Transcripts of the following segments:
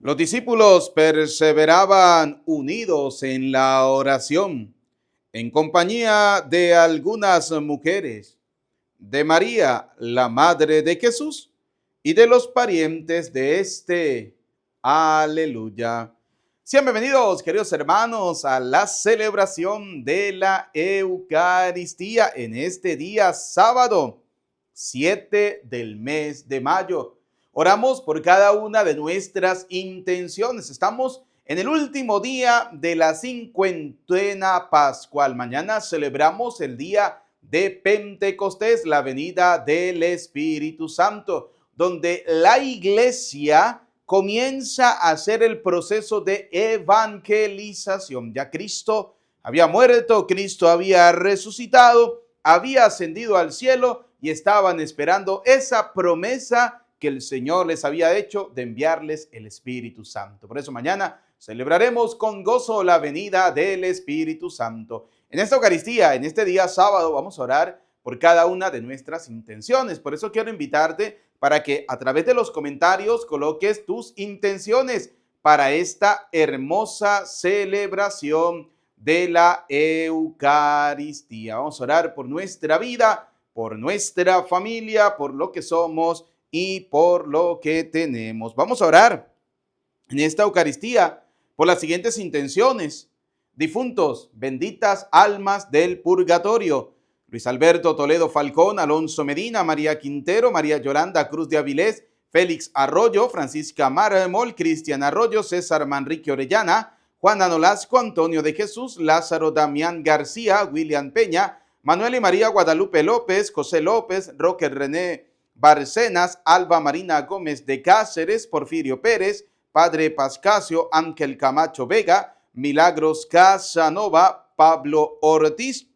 Los discípulos perseveraban unidos en la oración, en compañía de algunas mujeres, de María, la madre de Jesús, y de los parientes de este. Aleluya. Sean bienvenidos, queridos hermanos, a la celebración de la Eucaristía en este día sábado, 7 del mes de mayo. Oramos por cada una de nuestras intenciones. Estamos en el último día de la cincuentena pascual. Mañana celebramos el día de Pentecostés, la venida del Espíritu Santo, donde la iglesia comienza a hacer el proceso de evangelización. Ya Cristo había muerto, Cristo había resucitado, había ascendido al cielo y estaban esperando esa promesa que el Señor les había hecho de enviarles el Espíritu Santo. Por eso mañana celebraremos con gozo la venida del Espíritu Santo. En esta Eucaristía, en este día sábado, vamos a orar por cada una de nuestras intenciones. Por eso quiero invitarte para que a través de los comentarios coloques tus intenciones para esta hermosa celebración de la Eucaristía. Vamos a orar por nuestra vida, por nuestra familia, por lo que somos y por lo que tenemos. Vamos a orar en esta Eucaristía por las siguientes intenciones. Difuntos, benditas almas del purgatorio: Luis Alberto Toledo Falcón, Alonso Medina, María Quintero, María Yolanda Cruz de Avilés, Félix Arroyo, Francisca Marmol, Cristian Arroyo, César Manrique Orellana, Juana Nolasco, Antonio de Jesús, Lázaro Damián García, William Peña, Manuel y María Guadalupe López, José López, Roque René Barcenas, Alba Marina Gómez de Cáceres, Porfirio Pérez, Padre Pascasio, Ángel Camacho Vega, Milagros Casanova, Pablo Ortiz.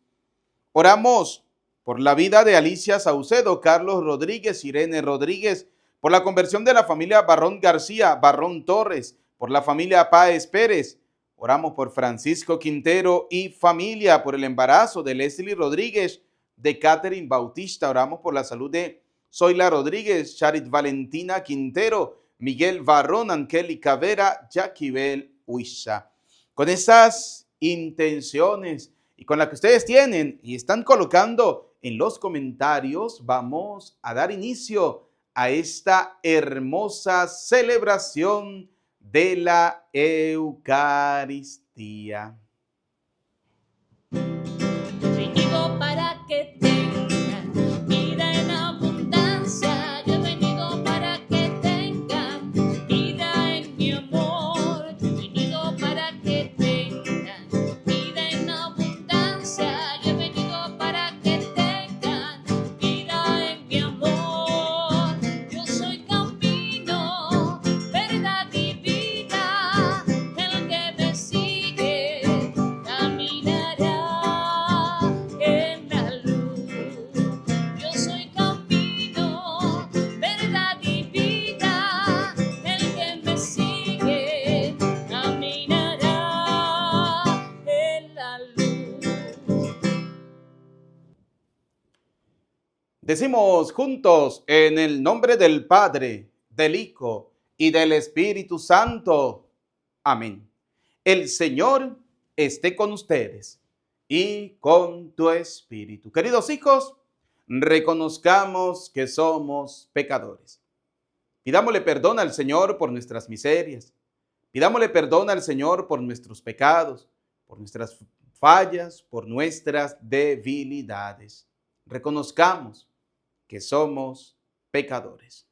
Oramos por la vida de Alicia Saucedo, Carlos Rodríguez, Irene Rodríguez, por la conversión de la familia Barrón García, Barrón Torres, por la familia Páez Pérez. Oramos por Francisco Quintero y familia, por el embarazo de Leslie Rodríguez, de Catherine Bautista. Oramos por la salud de Zoila Rodríguez, Charit Valentina Quintero, Miguel Barrón, Angélica Vera, Jaquibel Huiza. Con esas intenciones y con la que ustedes tienen y están colocando en los comentarios, vamos a dar inicio a esta hermosa celebración de la Eucaristía. Venido para que tengan vida en abundancia. Yo he venido para que tengan vida en mi amor. Yo he venido para que tengan vida en abundancia. Yo he venido para que tengan vida en mi amor. Yo soy camino, verdad y vida. El que me sigue caminará en la luz. Yo soy camino, verdad y vida. El que me sigue caminará en la luz. Decimos juntos en el nombre del Padre, del Hijo y del Espíritu Santo. Amén. El Señor esté con ustedes y con tu espíritu. Queridos hijos, reconozcamos que somos pecadores. Pidámosle perdón al Señor por nuestras miserias. Pidámosle perdón al Señor por nuestros pecados, por nuestras fallas, por nuestras debilidades. Reconozcamos que somos pecadores.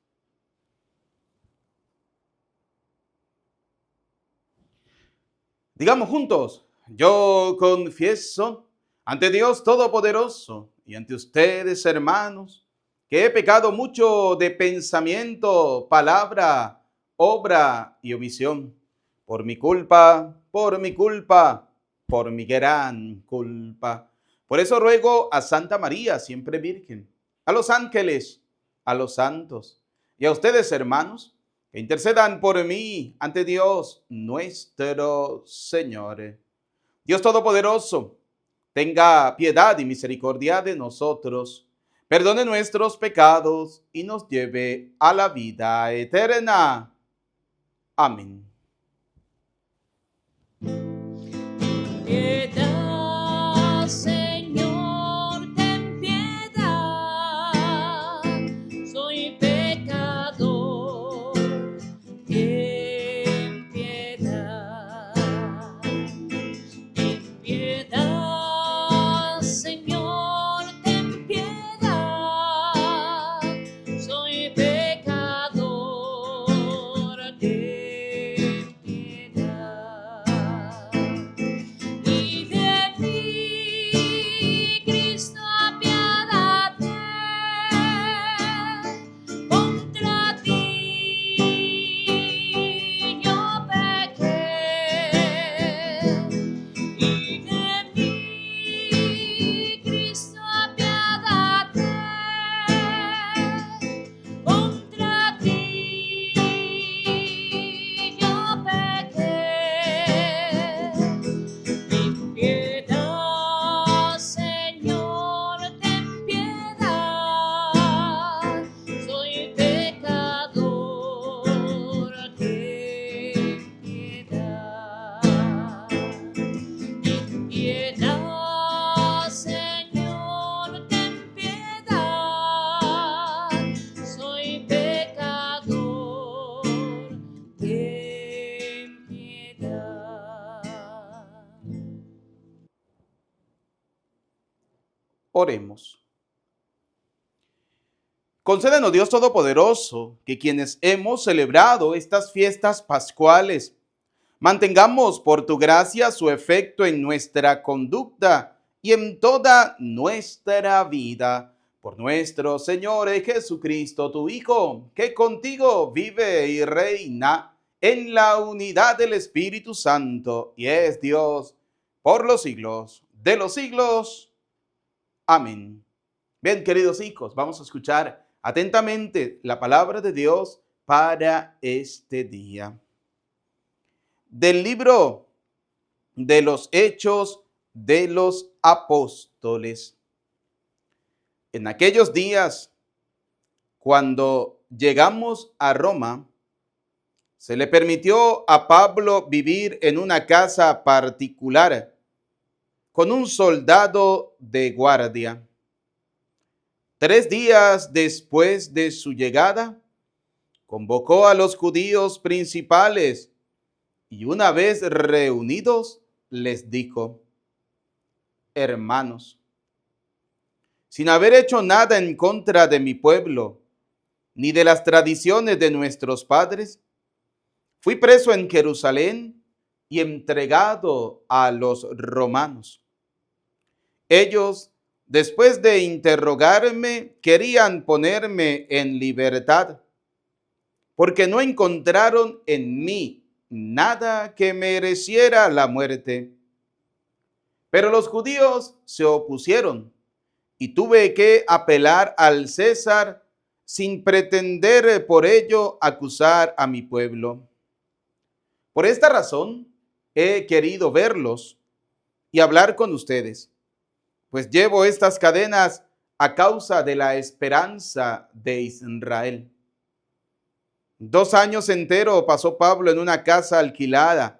Digamos juntos: yo confieso ante Dios Todopoderoso y ante ustedes, hermanos, que he pecado mucho de pensamiento, palabra, obra y omisión. Por mi culpa, por mi culpa, por mi gran culpa. Por eso ruego a Santa María, siempre Virgen, a los ángeles, a los santos y a ustedes, hermanos, que intercedan por mí ante Dios nuestro Señor. Dios Todopoderoso, tenga piedad y misericordia de nosotros, perdone nuestros pecados y nos lleve a la vida eterna. Amén. Oremos. Concédenos, Dios Todopoderoso, que quienes hemos celebrado estas fiestas pascuales, mantengamos por tu gracia su efecto en nuestra conducta y en toda nuestra vida. Por nuestro Señor Jesucristo, tu Hijo, que contigo vive y reina en la unidad del Espíritu Santo y es Dios por los siglos de los siglos. Amén. Bien, queridos hijos, vamos a escuchar atentamente la palabra de Dios para este día. Del libro de los Hechos de los Apóstoles. En aquellos días, cuando llegamos a Roma, se le permitió a Pablo vivir en una casa particular con un soldado de guardia. 3 días después de su llegada, convocó a los judíos principales y una vez reunidos les dijo: hermanos, sin haber hecho nada en contra de mi pueblo, ni de las tradiciones de nuestros padres, fui preso en Jerusalén y entregado a los romanos. Ellos, después de interrogarme, querían ponerme en libertad, porque no encontraron en mí nada que mereciera la muerte. Pero los judíos se opusieron y tuve que apelar al César sin pretender por ello acusar a mi pueblo. Por esta razón he querido verlos y hablar con ustedes, pues llevo estas cadenas a causa de la esperanza de Israel. 2 años enteros pasó Pablo en una casa alquilada.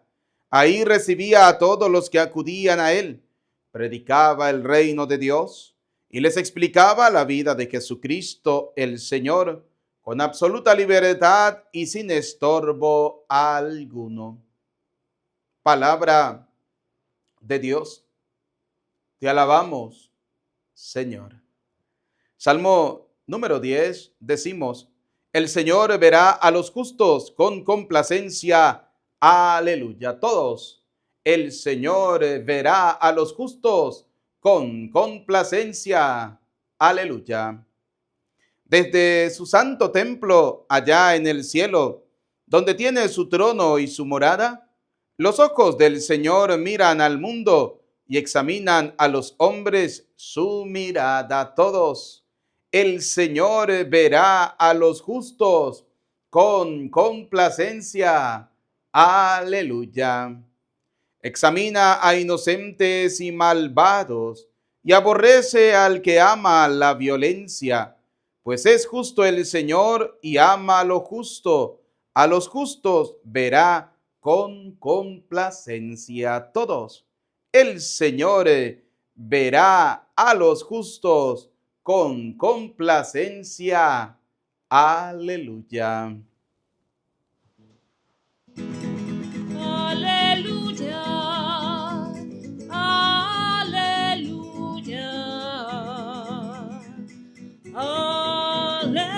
Ahí recibía a todos los que acudían a él, predicaba el reino de Dios y les explicaba la vida de Jesucristo el Señor con absoluta libertad y sin estorbo alguno. Palabra de Dios. Te alabamos, Señor. Salmo número 10, decimos: el Señor verá a los justos con complacencia. Aleluya. Todos. El Señor verá a los justos con complacencia. Aleluya. Desde su santo templo allá en el cielo, donde tiene su trono y su morada, los ojos del Señor miran al mundo y examinan a los hombres su mirada. Todos. El Señor verá a los justos con complacencia. Aleluya. Examina a inocentes y malvados y aborrece al que ama la violencia, pues es justo el Señor y ama lo justo. A los justos verá con complacencia. Todos. El Señor verá a los justos con complacencia. Aleluya. Aleluya, aleluya, aleluya.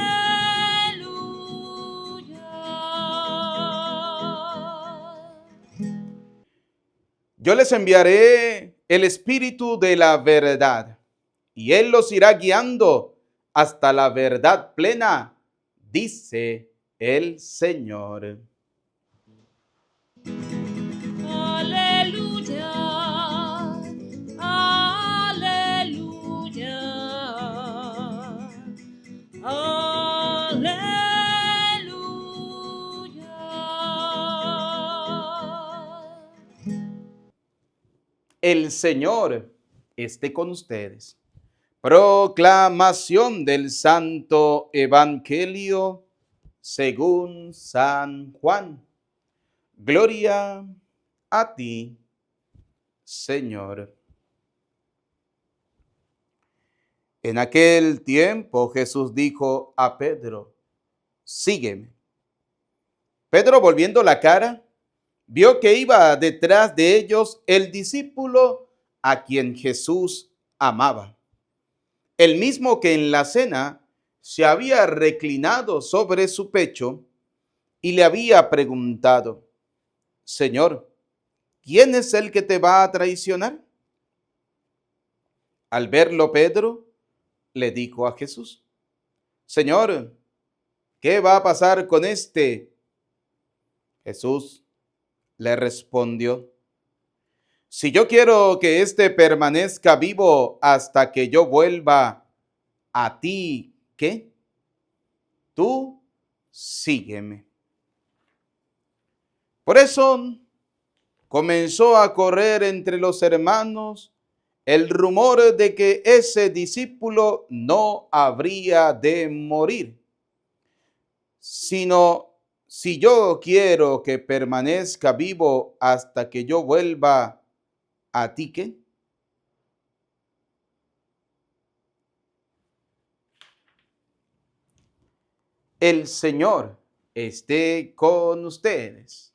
Yo les enviaré el Espíritu de la verdad, y Él los irá guiando hasta la verdad plena, dice el Señor. Aleluya, aleluya, aleluya. El Señor esté con ustedes. Proclamación del Santo Evangelio según San Juan. Gloria a ti, Señor. En aquel tiempo Jesús dijo a Pedro: sígueme. Pedro, volviendo la cara, vio que iba detrás de ellos el discípulo a quien Jesús amaba. el mismo que en la cena se había reclinado sobre su pecho y le había preguntado: Señor, ¿quién es el que te va a traicionar? Al verlo, Pedro le dijo a Jesús: Señor, ¿qué va a pasar con este? Jesús le respondió: Si yo quiero que éste permanezca vivo hasta que yo vuelva, a ti, ¿qué? Tú sígueme. Por eso comenzó a correr entre los hermanos el rumor de que ese discípulo no habría de morir, sino: si yo quiero que permanezca vivo hasta que yo vuelva, ¿a ti qué? El Señor esté con ustedes.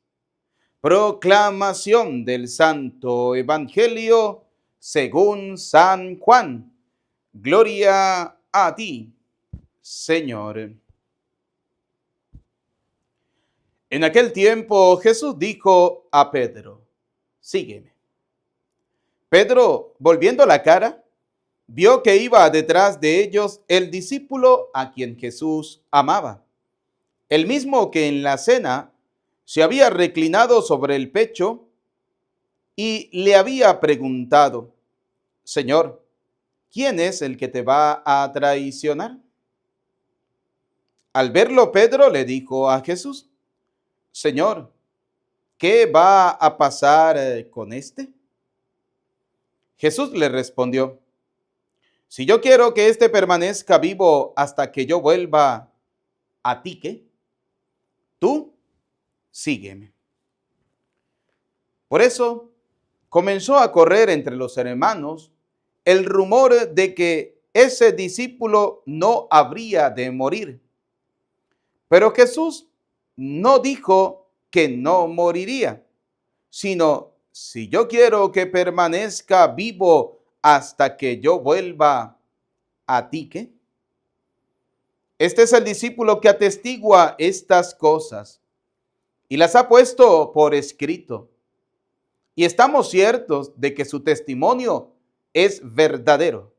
Proclamación del Santo Evangelio según San Juan. Gloria a ti, Señor. En aquel tiempo Jesús dijo a Pedro: Sígueme. Pedro, volviendo la cara, vio que iba detrás de ellos el discípulo a quien Jesús amaba, el mismo que en la cena se había reclinado sobre el pecho y le había preguntado: Señor, ¿quién es el que te va a traicionar? Al verlo, Pedro le dijo a Jesús: Señor, ¿qué va a pasar con este? Jesús le respondió: Si yo quiero que éste permanezca vivo hasta que yo vuelva, ¿a ti qué? Tú sígueme. Por eso comenzó a correr entre los hermanos el rumor de que ese discípulo no habría de morir. Pero Jesús no dijo que no moriría, sino: si yo quiero que permanezca vivo hasta que yo vuelva, ¿a ti qué? Este es el discípulo que atestigua estas cosas y las ha puesto por escrito. Y estamos ciertos de que su testimonio es verdadero.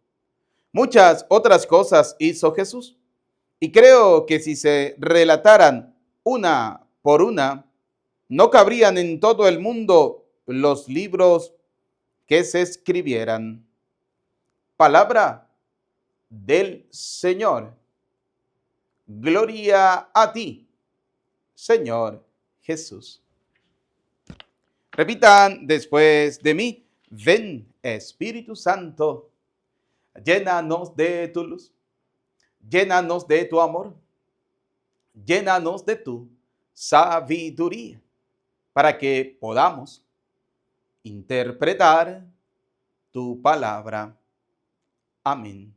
Muchas otras cosas hizo Jesús, y creo que si se relataran una por una, no cabrían en todo el mundo los libros que se escribieran. Palabra del Señor. Gloria a ti, Señor Jesús. Repitan después de mí: ven, Espíritu Santo, llénanos de tu luz, llénanos de tu amor, llénanos de tu sabiduría, para que podamos interpretar tu palabra. Amén.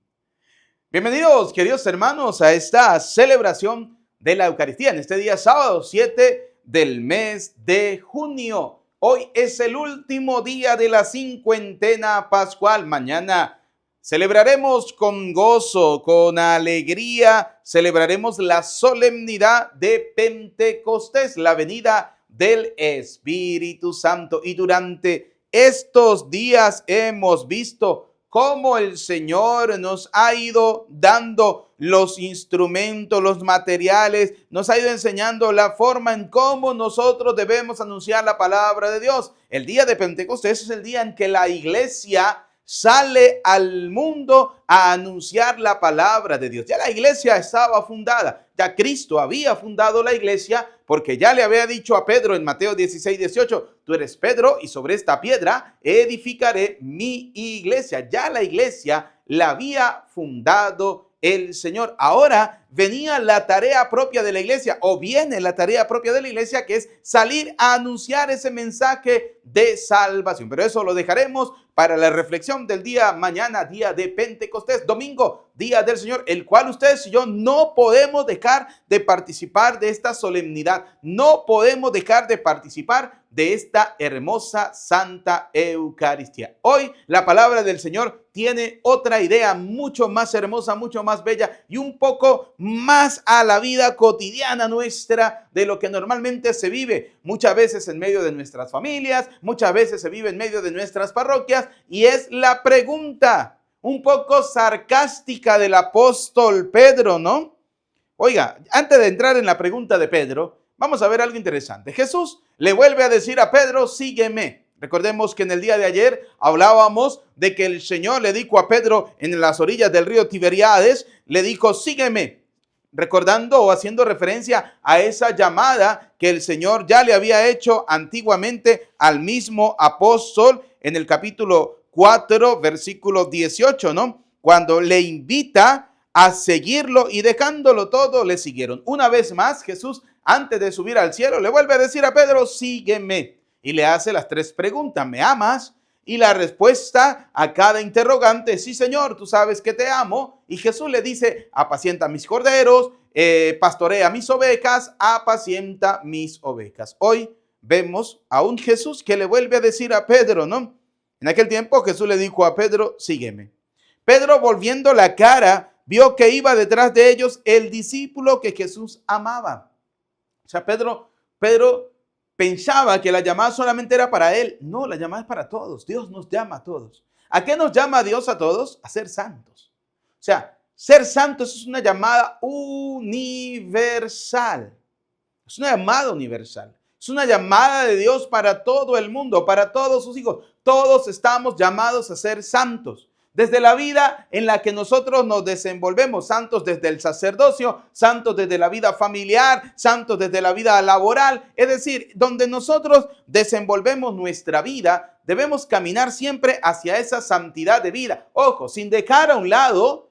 Bienvenidos, queridos hermanos, a esta celebración de la Eucaristía en este día sábado 7 del mes de junio. Hoy es el último día de la cincuentena pascual. Mañana celebraremos con gozo, con alegría, celebraremos la solemnidad de Pentecostés, la venida del Espíritu Santo. Y durante estos días hemos visto cómo el Señor nos ha ido dando los instrumentos, los materiales, nos ha ido enseñando la forma en cómo nosotros debemos anunciar la palabra de Dios. El día de Pentecostés es el día en que la iglesia sale al mundo a anunciar la palabra de Dios. Ya la iglesia estaba fundada, ya Cristo había fundado la iglesia, porque ya le había dicho a Pedro en Mateo 16:18, tú eres Pedro y sobre esta piedra edificaré mi iglesia. Ya la iglesia la había fundado el Señor. Ahora venía la tarea propia de la iglesia, o viene la tarea propia de la iglesia, que es salir a anunciar ese mensaje de salvación. Pero eso lo dejaremos para la reflexión del día mañana, día de Pentecostés, domingo, día del Señor, el cual ustedes y yo no podemos dejar de participar de esta solemnidad. No podemos dejar de participar de esta hermosa Santa Eucaristía. Hoy la palabra del Señor tiene otra idea mucho más hermosa, mucho más bella y un poco más a la vida cotidiana nuestra de lo que normalmente se vive muchas veces en medio de nuestras familias, muchas veces se vive en medio de nuestras parroquias, y es la pregunta un poco sarcástica del apóstol Pedro, ¿no? Oiga, antes de entrar en la pregunta de Pedro, vamos a ver algo interesante. Jesús le vuelve a decir a Pedro, sígueme. Recordemos que en el día de ayer hablábamos de que el Señor le dijo a Pedro en las orillas del río Tiberíades, le dijo, sígueme, recordando o haciendo referencia a esa llamada que el Señor ya le había hecho antiguamente al mismo apóstol en el capítulo 4, versículo 18, ¿no? Cuando le invita a seguirlo y dejándolo todo, le siguieron. Una vez más, Jesús, antes de subir al cielo, le vuelve a decir a Pedro, sígueme. Y le hace las tres preguntas, ¿me amas? Y la respuesta a cada interrogante, sí, Señor, tú sabes que te amo. Y Jesús le dice, apacienta mis corderos, pastorea mis ovejas, apacienta mis ovejas. Hoy vemos a un Jesús que le vuelve a decir a Pedro, ¿no? En aquel tiempo Jesús le dijo a Pedro, sígueme. Pedro, volviendo la cara, vio que iba detrás de ellos el discípulo que Jesús amaba. O sea, Pedro pensaba que la llamada solamente era para él. No, la llamada es para todos. Dios nos llama a todos. ¿A qué nos llama Dios a todos? A ser santos. O sea, ser santos es una llamada universal. Es una llamada universal. Es una llamada de Dios para todo el mundo, para todos sus hijos. Todos estamos llamados a ser santos. Desde la vida en la que nosotros nos desenvolvemos, santos desde el sacerdocio, santos desde la vida familiar, santos desde la vida laboral, es decir, donde nosotros desenvolvemos nuestra vida, debemos caminar siempre hacia esa santidad de vida. Ojo, sin dejar a un lado,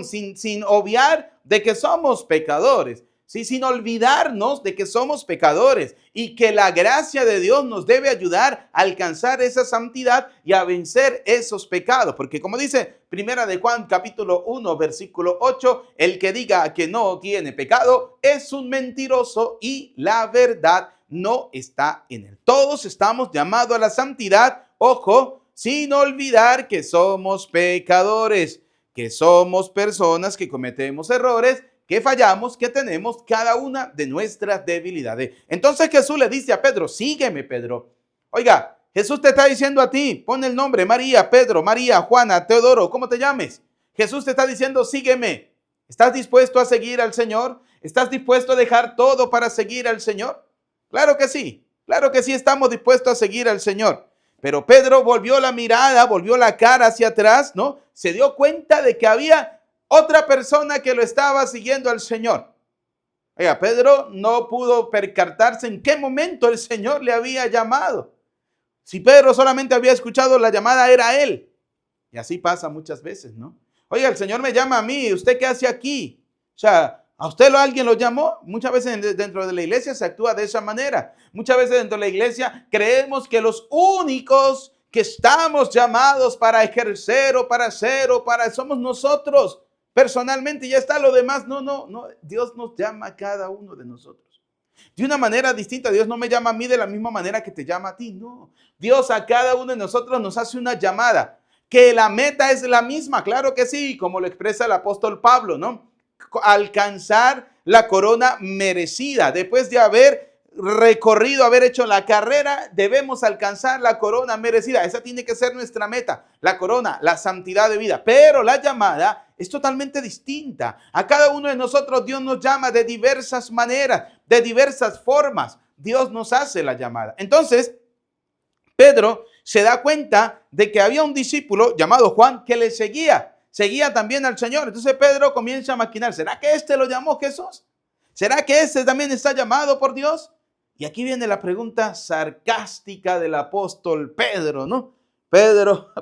sin obviar de que somos pecadores. Sí, sin olvidarnos de que somos pecadores y que la gracia de Dios nos debe ayudar a alcanzar esa santidad y a vencer esos pecados. Porque como dice Primera de Juan capítulo 1 versículo 8, el que diga que no tiene pecado es un mentiroso y la verdad no está en él. Todos estamos llamados a la santidad, ojo, sin olvidar que somos pecadores, que somos personas que cometemos errores, que fallamos, que tenemos cada una de nuestras debilidades. Entonces Jesús le dice a Pedro, sígueme, Pedro. Oiga, Jesús te está diciendo a ti, pon el nombre María, Pedro, María, Juana, Teodoro, ¿cómo te llames? Jesús te está diciendo, sígueme. ¿Estás dispuesto a seguir al Señor? ¿Estás dispuesto a dejar todo para seguir al Señor? Claro que sí estamos dispuestos a seguir al Señor. Pero Pedro volvió la mirada, volvió la cara hacia atrás, ¿no? Se dio cuenta de que había otra persona que lo estaba siguiendo al Señor. Oiga, Pedro no pudo percatarse en qué momento el Señor le había llamado. Si Pedro solamente había escuchado la llamada, era él. Y así pasa muchas veces, ¿no? Oiga, el Señor me llama a mí, ¿usted qué hace aquí? O sea, ¿a usted alguien lo llamó? Muchas veces dentro de la iglesia se actúa de esa manera. Muchas veces dentro de la iglesia creemos que los únicos que estamos llamados para ejercer o para hacer somos nosotros. Personalmente ya está lo demás. No. Dios nos llama a cada uno de nosotros de una manera distinta. Dios no me llama a mí de la misma manera que te llama a ti. No. Dios a cada uno de nosotros nos hace una llamada. Que la meta es la misma. Claro que sí, como lo expresa el apóstol Pablo, ¿no? Alcanzar la corona merecida. Después de haber recorrido, haber hecho la carrera, debemos alcanzar la corona merecida. Esa tiene que ser nuestra meta, la corona, la santidad de vida. Pero la llamada es totalmente distinta. A cada uno de nosotros Dios nos llama de diversas maneras, de diversas formas. Dios nos hace la llamada. Entonces, Pedro se da cuenta de que había un discípulo llamado Juan que le seguía también al Señor. Entonces Pedro comienza a maquinar, ¿será que este lo llamó Jesús? ¿Será que este también está llamado por Dios? Y aquí viene la pregunta sarcástica del apóstol Pedro, ¿no? Pedro,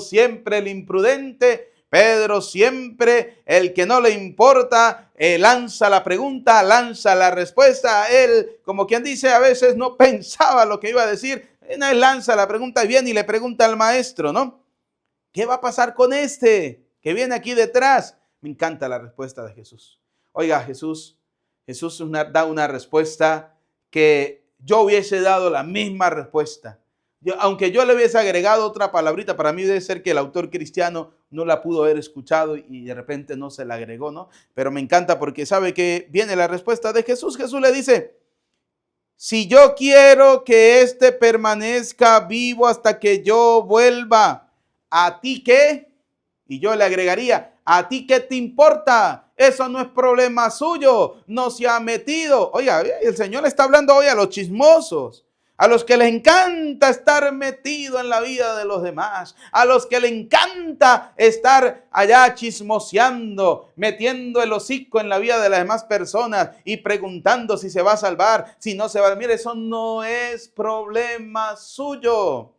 siempre el imprudente, Pedro siempre, el que no le importa, lanza la pregunta, lanza la respuesta. Él, como quien dice, a veces no pensaba lo que iba a decir. Él lanza la pregunta y viene y le pregunta al maestro, ¿no? ¿Qué va a pasar con este que viene aquí detrás? Me encanta la respuesta de Jesús. Oiga, Jesús da una respuesta que yo hubiese dado la misma respuesta. Aunque yo le hubiese agregado otra palabrita, para mí debe ser que el autor cristiano no la pudo haber escuchado y de repente no se la agregó, ¿no? Pero me encanta porque sabe que viene la respuesta de Jesús. Jesús le dice, si yo quiero que éste permanezca vivo hasta que yo vuelva, ¿a ti qué? Y yo le agregaría, ¿a ti qué te importa? Eso no es problema suyo, no se ha metido. Oiga, el Señor le está hablando hoy a los chismosos, a los que les encanta estar metido en la vida de los demás, a los que le encanta estar allá chismoseando, metiendo el hocico en la vida de las demás personas y preguntando si se va a salvar, si no se va a... Mire, eso no es problema suyo.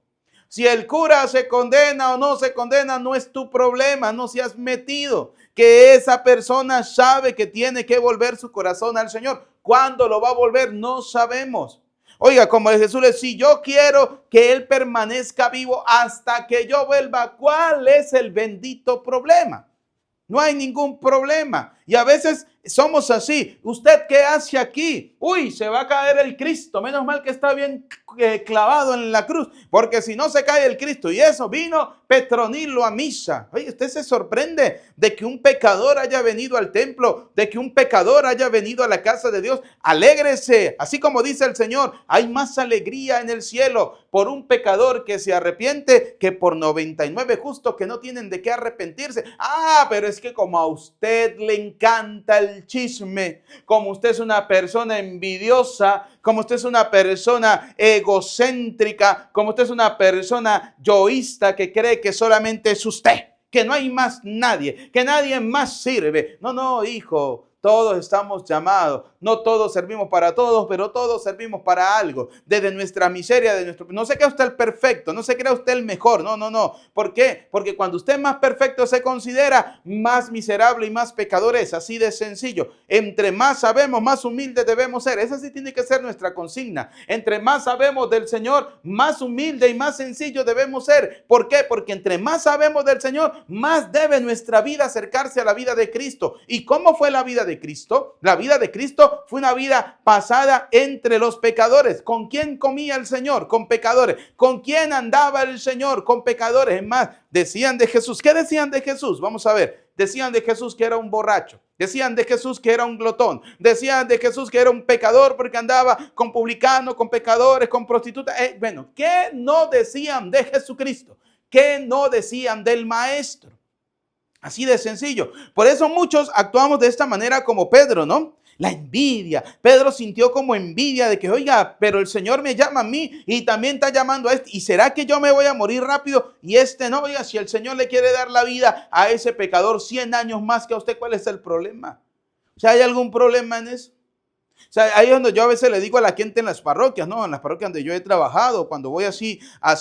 Si el cura se condena o no se condena, no es tu problema, no seas metido. Que esa persona sabe que tiene que volver su corazón al Señor. ¿Cuándo lo va a volver? No sabemos. Oiga, como Jesús le dice, si yo quiero que Él permanezca vivo hasta que yo vuelva, ¿cuál es el bendito problema? No hay ningún problema. Y a veces somos así. ¿Usted qué hace aquí? Uy, se va a caer el Cristo. Menos mal que está bien clavado en la cruz. Porque si no se cae el Cristo. Y eso vino Petronilo a misa. Oye, usted se sorprende de que un pecador haya venido al templo. De que un pecador haya venido a la casa de Dios. Alégrese. Así como dice el Señor, hay más alegría en el cielo por un pecador que se arrepiente que por 99 justos que no tienen de qué arrepentirse. Ah, pero es que como a usted le encanta el chisme, como usted es una persona envidiosa, como usted es una persona egocéntrica, como usted es una persona yoísta que cree que solamente es usted, que no hay más nadie, que nadie más sirve. No, no, hijo. Todos estamos llamados, no todos servimos para todos, pero todos servimos para algo. Desde nuestra miseria, no se crea usted el perfecto, no se crea usted el mejor, no. ¿Por qué? Porque cuando usted más perfecto se considera, más miserable y más pecador es, así de sencillo. Entre más sabemos, más humildes debemos ser. Esa sí tiene que ser nuestra consigna. Entre más sabemos del Señor, más humilde y más sencillo debemos ser. ¿Por qué? Porque entre más sabemos del Señor, más debe nuestra vida acercarse a la vida de Cristo. ¿Y cómo fue la vida de Cristo? La vida de Cristo fue una vida pasada entre los pecadores. ¿Con quién comía el Señor? Con pecadores. ¿Con quién andaba el Señor? Con pecadores. Es más, decían de Jesús. ¿Qué decían de Jesús? Vamos a ver. Decían de Jesús que era un borracho. Decían de Jesús que era un glotón. Decían de Jesús que era un pecador porque andaba con publicanos, con pecadores, con prostitutas. Bueno, ¿qué no decían de Jesucristo? ¿Qué no decían del Maestro? Así de sencillo. Por eso muchos actuamos de esta manera como Pedro, ¿no? La envidia. Pedro sintió como envidia de que, oiga, pero el Señor me llama a mí y también está llamando a este. ¿Y será que yo me voy a morir rápido y este no? Oiga, si el Señor le quiere dar la vida a ese pecador 100 años más que a usted, ¿cuál es el problema? O sea, ¿hay algún problema en eso? O sea, ahí es donde yo a veces le digo a la gente en las parroquias, ¿no? En las parroquias donde yo he trabajado, cuando voy así a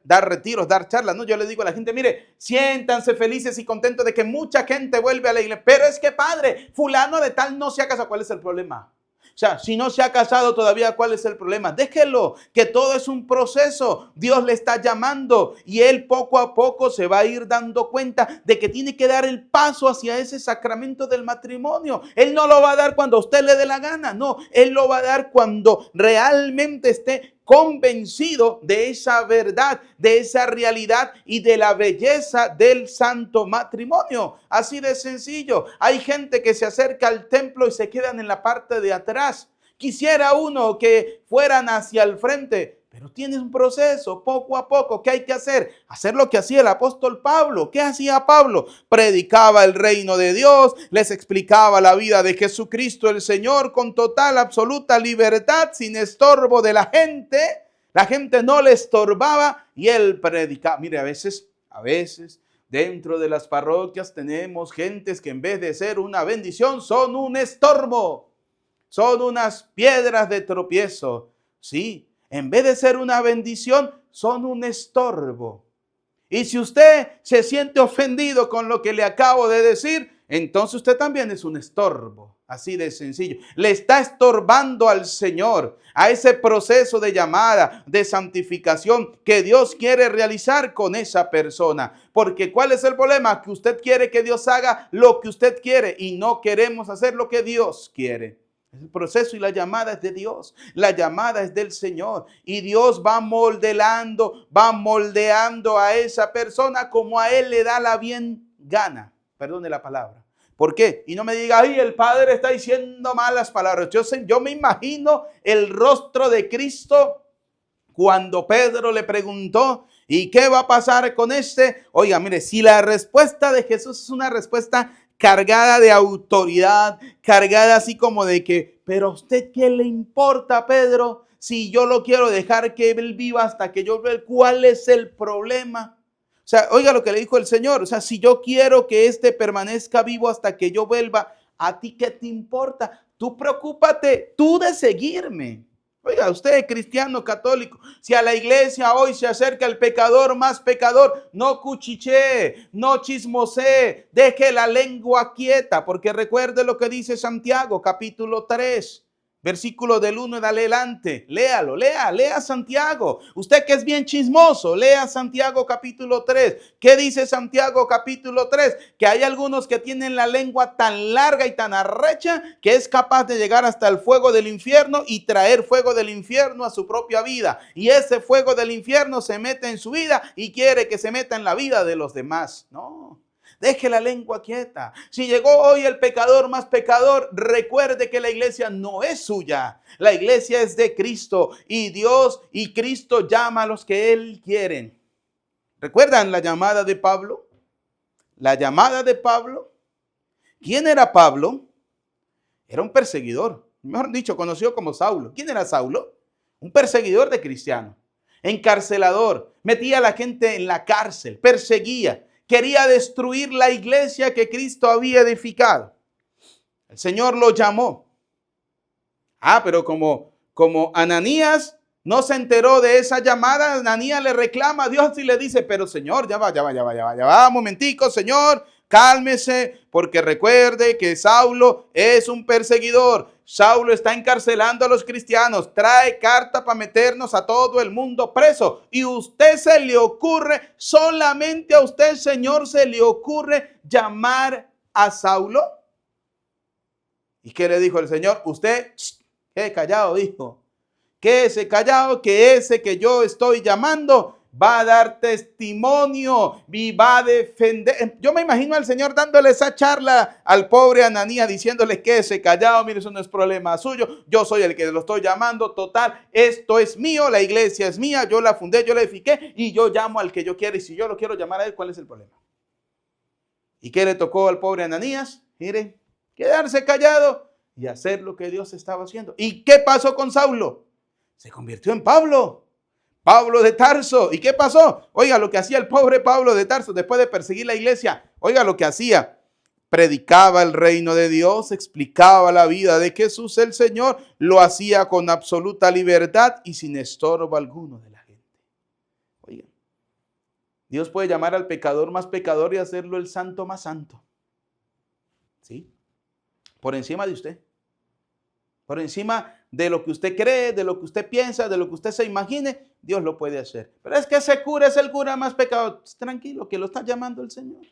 dar retiros, dar charlas, ¿no? Yo le digo a la gente, mire, siéntanse felices y contentos de que mucha gente vuelve a la iglesia. Pero es que, padre, fulano de tal no se ha casado. ¿Cuál es el problema? O sea, si no se ha casado todavía, ¿cuál es el problema? Déjelo, que todo es un proceso. Dios le está llamando y él poco a poco se va a ir dando cuenta de que tiene que dar el paso hacia ese sacramento del matrimonio. Él no lo va a dar cuando a usted le dé la gana, no. Él lo va a dar cuando realmente esté convencido de esa verdad, de esa realidad y de la belleza del santo matrimonio. Así de sencillo. Hay gente que se acerca al templo y se quedan en la parte de atrás. Quisiera uno que fueran hacia el frente, pero tiene un proceso poco a poco. ¿Qué hay que hacer? Hacer lo que hacía el apóstol Pablo. ¿Qué hacía Pablo? Predicaba el reino de Dios, les explicaba la vida de Jesucristo el Señor con total, absoluta libertad, sin estorbo de la gente. La gente no le estorbaba y él predicaba. Mire, a veces, dentro de las parroquias tenemos gentes que en vez de ser una bendición son un estorbo. Son unas piedras de tropiezo. Sí. En vez de ser una bendición, son un estorbo. Y si usted se siente ofendido con lo que le acabo de decir, entonces usted también es un estorbo. Así de sencillo. Le está estorbando al Señor, a ese proceso de llamada, de santificación que Dios quiere realizar con esa persona. Porque ¿cuál es el problema? Que usted quiere que Dios haga lo que usted quiere y no queremos hacer lo que Dios quiere. El proceso y la llamada es de Dios. La llamada es del Señor. Y Dios va moldeando a esa persona como a Él le da la bien gana. Perdone la palabra. ¿Por qué? Y no me diga, ay, el Padre está diciendo malas palabras. Yo me imagino el rostro de Cristo cuando Pedro le preguntó, ¿y qué va a pasar con este? Oiga, mire, si la respuesta de Jesús es una respuesta cargada de autoridad, cargada así como de que, pero ¿a usted qué le importa, Pedro? Si yo lo quiero dejar que él viva hasta que yo vea, ¿cuál es el problema? O sea, oiga lo que le dijo el Señor. O sea, si yo quiero que este permanezca vivo hasta que yo vuelva, ¿a ti qué te importa? Tú preocúpate, tú de seguirme. Oiga, usted cristiano católico, si a la iglesia hoy se acerca el pecador más pecador, no cuchichee, no chismosee, deje la lengua quieta, porque recuerde lo que dice Santiago, capítulo 3. Versículo del 1 en adelante, léalo, lea Santiago. Usted que es bien chismoso, lea Santiago capítulo 3. ¿Qué dice Santiago capítulo 3? Que hay algunos que tienen la lengua tan larga y tan arrecha que es capaz de llegar hasta el fuego del infierno y traer fuego del infierno a su propia vida. Y ese fuego del infierno se mete en su vida y quiere que se meta en la vida de los demás. No. Deje la lengua quieta. Si llegó hoy el pecador más pecador, recuerde que la iglesia no es suya. La iglesia es de Cristo y Dios y Cristo llama a los que Él quiere. ¿Recuerdan la llamada de Pablo? La llamada de Pablo. ¿Quién era Pablo? Era un perseguidor. Mejor dicho, conocido como Saulo. ¿Quién era Saulo? Un perseguidor de cristianos. Encarcelador. Metía a la gente en la cárcel. Perseguía. Quería destruir la iglesia que Cristo había edificado. El Señor lo llamó. Pero como Ananías no se enteró de esa llamada, Ananías le reclama a Dios y le dice, pero Señor, ya va, un momentico, Señor, cálmese, porque recuerde que Saulo es un perseguidor. Saulo está encarcelando a los cristianos, trae carta para meternos a todo el mundo preso. Y usted se le ocurre, solamente a usted, Señor, se le ocurre llamar a Saulo. ¿Y qué le dijo el Señor? Usted, qué callado, dijo. Quédese callado, que ese que yo estoy llamando va a dar testimonio y va a defender. Yo me imagino al Señor dándole esa charla al pobre Ananías, diciéndole quédese callado, mire, eso no es problema suyo, yo soy el que lo estoy llamando, total, esto es mío, la iglesia es mía, yo la fundé, yo la edifiqué y yo llamo al que yo quiero y si yo lo quiero llamar a él, ¿cuál es el problema? ¿Y qué le tocó al pobre Ananías? Miren, quedarse callado y hacer lo que Dios estaba haciendo. ¿Y qué pasó con Saulo? Se convirtió en Pablo de Tarso. ¿Y qué pasó? Oiga lo que hacía el pobre Pablo de Tarso después de perseguir la iglesia. Oiga lo que hacía. Predicaba el reino de Dios, explicaba la vida de Jesús el Señor, lo hacía con absoluta libertad y sin estorbo alguno de la gente. Oiga, Dios puede llamar al pecador más pecador y hacerlo el santo más santo. ¿Sí? Por encima de usted. Por encima de lo que usted cree, de lo que usted piensa, de lo que usted se imagine, Dios lo puede hacer. Pero es que ese cura es el cura más pecador. Tranquilo, que lo está llamando el Señor.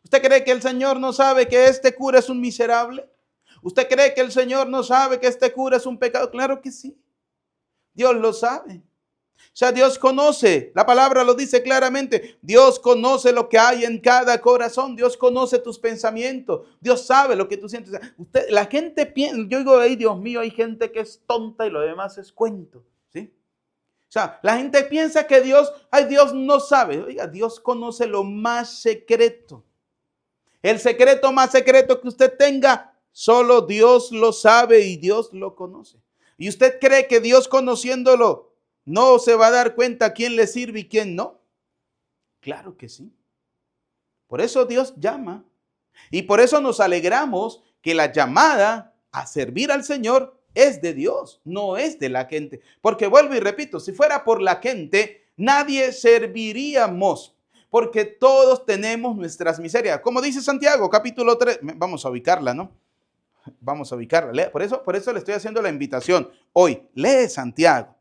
¿Usted cree que el Señor no sabe que este cura es un miserable? ¿Usted cree que el Señor no sabe que este cura es un pecador? Claro que sí. Dios lo sabe. O sea, Dios conoce, la palabra lo dice claramente, Dios conoce lo que hay en cada corazón, Dios conoce tus pensamientos, Dios sabe lo que tú sientes. La gente piensa, yo digo, ay Dios mío, hay gente que es tonta y lo demás es cuento, ¿sí? O sea, la gente piensa que Dios no sabe. Oiga, Dios conoce lo más secreto. El secreto más secreto que usted tenga, solo Dios lo sabe y Dios lo conoce. ¿Y usted cree que Dios conociéndolo no se va a dar cuenta quién le sirve y quién no? Claro que sí. Por eso Dios llama. Y por eso nos alegramos que la llamada a servir al Señor es de Dios, no es de la gente. Porque vuelvo y repito, si fuera por la gente, nadie serviríamos. porque todos tenemos nuestras miserias. Como dice Santiago, capítulo 3, vamos a ubicarla, ¿no? Vamos a ubicarla. Por eso le estoy haciendo la invitación. Hoy, lee Santiago,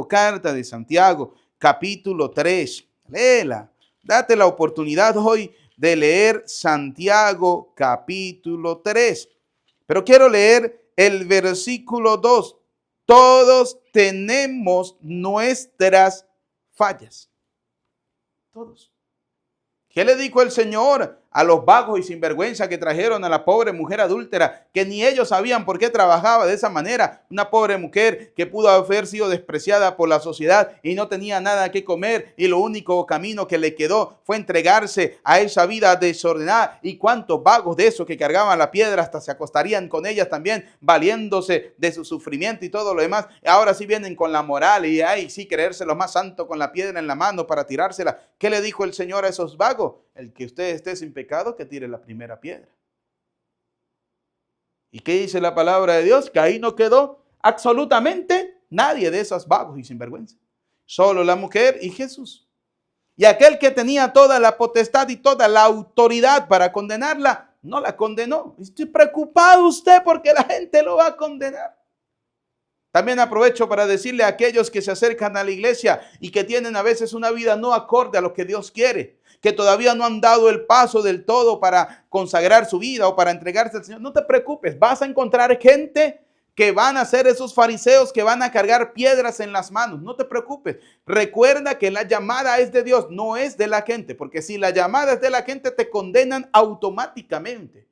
carta de Santiago, capítulo 3. Léela. Date la oportunidad hoy de leer Santiago, capítulo 3. Pero quiero leer el versículo 2. Todos tenemos nuestras fallas. Todos. ¿Qué le dijo el Señor a los vagos y sinvergüenza que trajeron a la pobre mujer adúltera, que ni ellos sabían por qué trabajaba de esa manera? Una pobre mujer que pudo haber sido despreciada por la sociedad y no tenía nada que comer, y lo único camino que le quedó fue entregarse a esa vida desordenada. Y cuántos vagos de esos que cargaban la piedra hasta se acostarían con ellas también, valiéndose de su sufrimiento y todo lo demás. Ahora sí vienen con la moral y ay, sí, creerse lo más santo con la piedra en la mano para tirársela. ¿Qué le dijo el Señor a esos vagos? El que usted esté sin pecado, que tire la primera piedra. ¿Y qué dice la palabra de Dios? Que ahí no quedó absolutamente nadie de esos vagos y sinvergüenza. Solo la mujer y Jesús. Y aquel que tenía toda la potestad y toda la autoridad para condenarla, no la condenó. Estoy preocupado usted porque la gente lo va a condenar. También aprovecho para decirle a aquellos que se acercan a la iglesia y que tienen a veces una vida no acorde a lo que Dios quiere, que todavía no han dado el paso del todo para consagrar su vida o para entregarse al Señor. No te preocupes, vas a encontrar gente que van a ser esos fariseos que van a cargar piedras en las manos. No te preocupes. Recuerda que la llamada es de Dios, no es de la gente, porque si la llamada es de la gente te condenan automáticamente.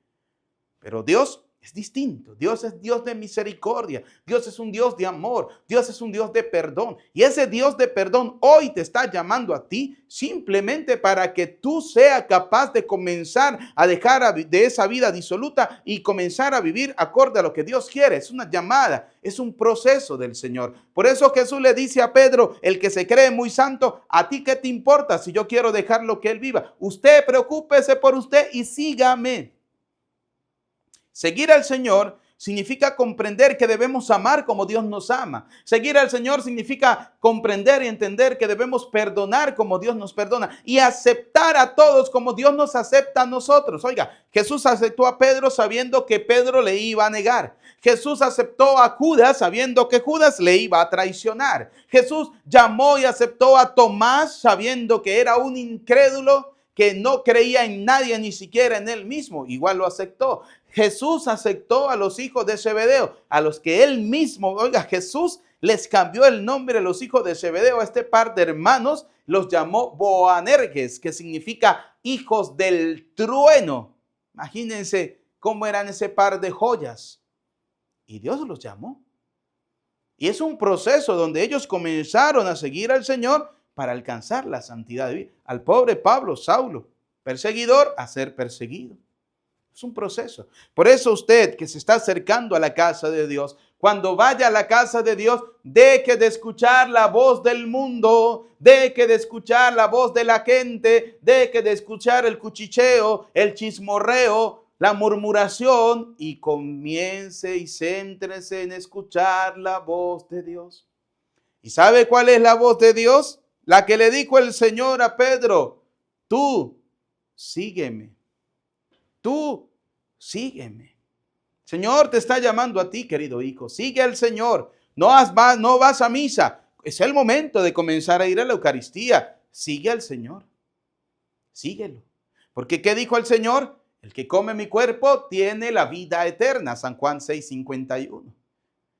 Pero Dios es distinto. Dios es Dios de misericordia. Dios es un Dios de amor. Dios es un Dios de perdón. Y ese Dios de perdón hoy te está llamando a ti simplemente para que tú seas capaz de comenzar a dejar de esa vida disoluta y comenzar a vivir acorde a lo que Dios quiere. Es una llamada, es un proceso del Señor. Por eso Jesús le dice a Pedro, el que se cree muy santo, ¿a ti qué te importa si yo quiero dejarlo que él viva? Usted preocúpese por usted y sígame. Seguir al Señor significa comprender que debemos amar como Dios nos ama. Seguir al Señor significa comprender y entender que debemos perdonar como Dios nos perdona y aceptar a todos como Dios nos acepta a nosotros. Oiga, Jesús aceptó a Pedro sabiendo que Pedro le iba a negar. Jesús aceptó a Judas sabiendo que Judas le iba a traicionar. Jesús llamó y aceptó a Tomás sabiendo que era un incrédulo, que no creía en nadie, ni siquiera en él mismo. Igual lo aceptó. Jesús aceptó a los hijos de Zebedeo, a los que él mismo, oiga, Jesús les cambió el nombre a los hijos de Zebedeo. A este par de hermanos los llamó Boanerges, que significa hijos del trueno. Imagínense cómo eran ese par de joyas. Y Dios los llamó. Y es un proceso donde ellos comenzaron a seguir al Señor para alcanzar la santidad de vida. Al pobre Pablo, Saulo, perseguidor, a ser perseguido. Es un proceso. Por eso usted que se está acercando a la casa de Dios, cuando vaya a la casa de Dios, deje de escuchar la voz del mundo, deje de escuchar la voz de la gente, deje de escuchar el cuchicheo, el chismorreo, la murmuración y comience y céntrese en escuchar la voz de Dios. ¿Y sabe cuál es la voz de Dios? La que le dijo el Señor a Pedro, tú sígueme. Tú sígueme. Señor te está llamando a ti, querido hijo. Sigue al Señor. No vas a misa. Es el momento de comenzar a ir a la Eucaristía. Sigue al Señor. Síguelo. Porque ¿qué dijo el Señor? El que come mi cuerpo tiene la vida eterna. San Juan 6:51.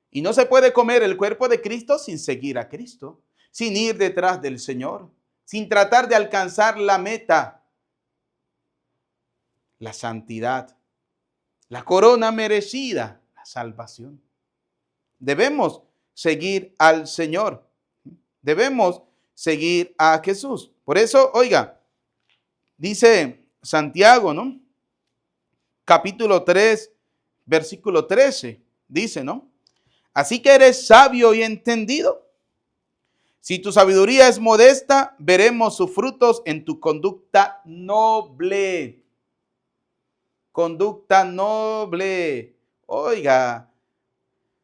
Y no se puede comer el cuerpo de Cristo sin seguir a Cristo, sin ir detrás del Señor, sin tratar de alcanzar la meta. La santidad, la corona merecida, la salvación. Debemos seguir al Señor. Debemos seguir a Jesús. Por eso, oiga, dice Santiago, ¿no? Capítulo 3, versículo 13, dice, ¿no? Así que eres sabio y entendido. Si tu sabiduría es modesta, veremos sus frutos en tu conducta noble. Conducta noble. Oiga,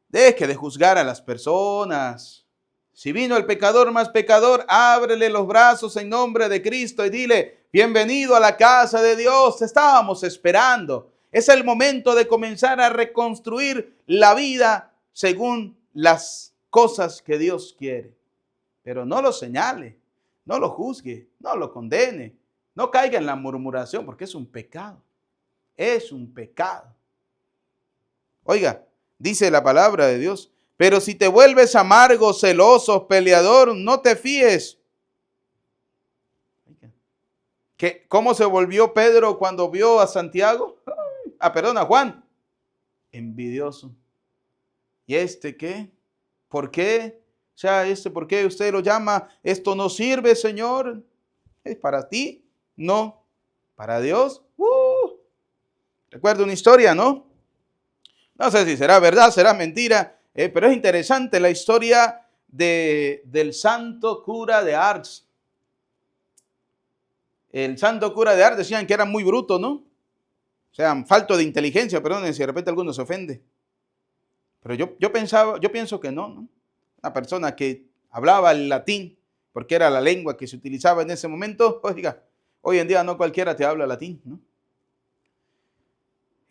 deje de juzgar a las personas. Si vino el pecador más pecador, ábrele los brazos en nombre de Cristo y dile, bienvenido a la casa de Dios, te estábamos esperando. Es el momento de comenzar a reconstruir la vida según las cosas que Dios quiere. Pero no lo señale, no lo juzgue, no lo condene, no caiga en la murmuración, porque es un pecado. Es un pecado. Oiga, dice la palabra de Dios, pero si te vuelves amargo, celoso, peleador, no te fíes. ¿Cómo se volvió Pedro cuando vio a Santiago? Perdón, a Juan. Envidioso. ¿Y este qué? ¿Por qué? O sea, ¿por qué usted lo llama? Esto no sirve, Señor. ¿Es para ti? No. ¿Para Dios? Recuerdo una historia, ¿no? No sé si será verdad, será mentira, pero es interesante la historia del santo cura de Ars. El santo cura de Ars decían que era muy bruto, ¿no? O sea, falto de inteligencia, perdón, si de repente alguno se ofende. Pero yo pienso que no. Una persona que hablaba el latín, porque era la lengua que se utilizaba en ese momento, oiga, hoy en día no cualquiera te habla latín, ¿no?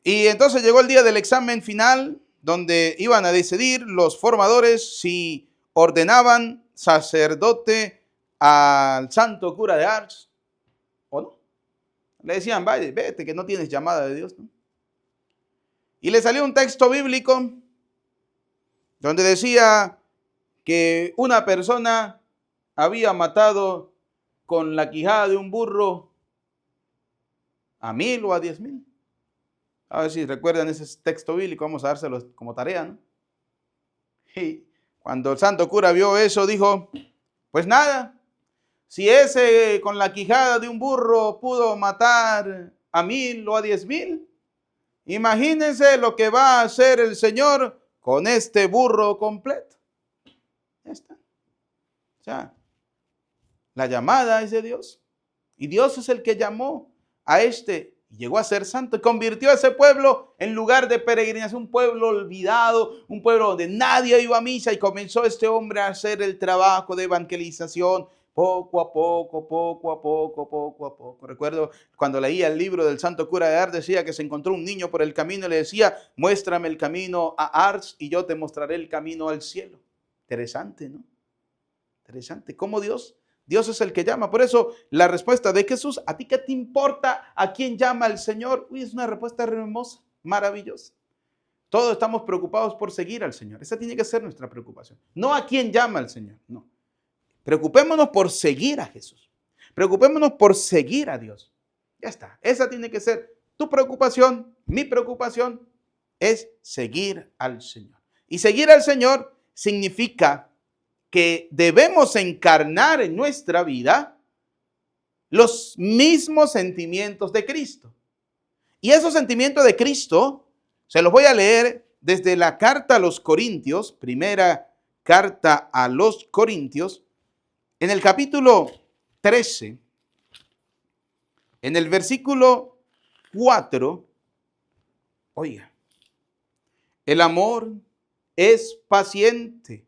Y entonces llegó el día del examen final, donde iban a decidir los formadores si ordenaban sacerdote al santo cura de Ars o no. Le decían, vaya, vete que no tienes llamada de Dios, ¿no? Y le salió un texto bíblico donde decía que una persona había matado con la quijada de un burro a 1000 o a 10,000. A ver si recuerdan ese texto bíblico, vamos a dárselos como tarea, ¿no? Y cuando el santo cura vio eso, dijo, pues nada, si ese con la quijada de un burro pudo matar a 1000 o a 10,000, imagínense lo que va a hacer el Señor con este burro completo. Ya está. O sea, la llamada es de Dios. Y Dios es el que llamó a este. Llegó a ser santo y convirtió a ese pueblo en lugar de peregrinación, un pueblo olvidado, un pueblo donde nadie iba a misa, y comenzó este hombre a hacer el trabajo de evangelización poco a poco, poco a poco, poco a poco. Recuerdo cuando leía el libro del santo cura de Ars, decía que se encontró un niño por el camino y le decía, muéstrame el camino a Ars y yo te mostraré el camino al cielo. Interesante, ¿no? Interesante. ¿Cómo Dios es el que llama? Por eso la respuesta de Jesús, ¿a ti qué te importa a quién llama el Señor? Uy, es una respuesta hermosa, maravillosa. Todos estamos preocupados por seguir al Señor. Esa tiene que ser nuestra preocupación. No a quién llama el Señor, no. Preocupémonos por seguir a Jesús. Preocupémonos por seguir a Dios. Ya está. Esa tiene que ser tu preocupación. Mi preocupación es seguir al Señor. Y seguir al Señor significa que debemos encarnar en nuestra vida los mismos sentimientos de Cristo. Y esos sentimientos de Cristo se los voy a leer desde la carta a los Corintios, primera carta a los Corintios, en el capítulo 13, en el versículo 4, oiga, el amor es paciente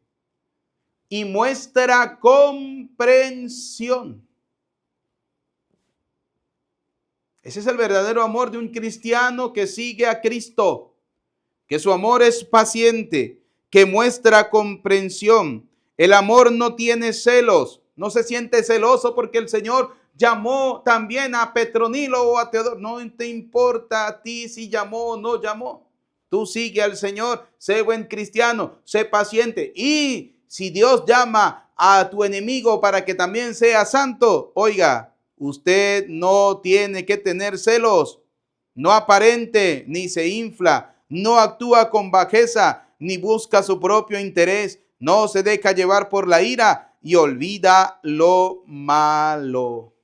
y muestra comprensión. Ese es el verdadero amor de un cristiano que sigue a Cristo, que su amor es paciente, que muestra comprensión. El amor no tiene celos, no se siente celoso porque el Señor llamó también a Petronilo o a Teodoro. No te importa a ti si llamó o no llamó. Tú sigue al Señor, sé buen cristiano, sé paciente. Y si Dios llama a tu enemigo para que también sea santo, oiga, usted no tiene que tener celos, no aparente ni se infla, no actúa con bajeza ni busca su propio interés, no se deja llevar por la ira y olvida lo malo.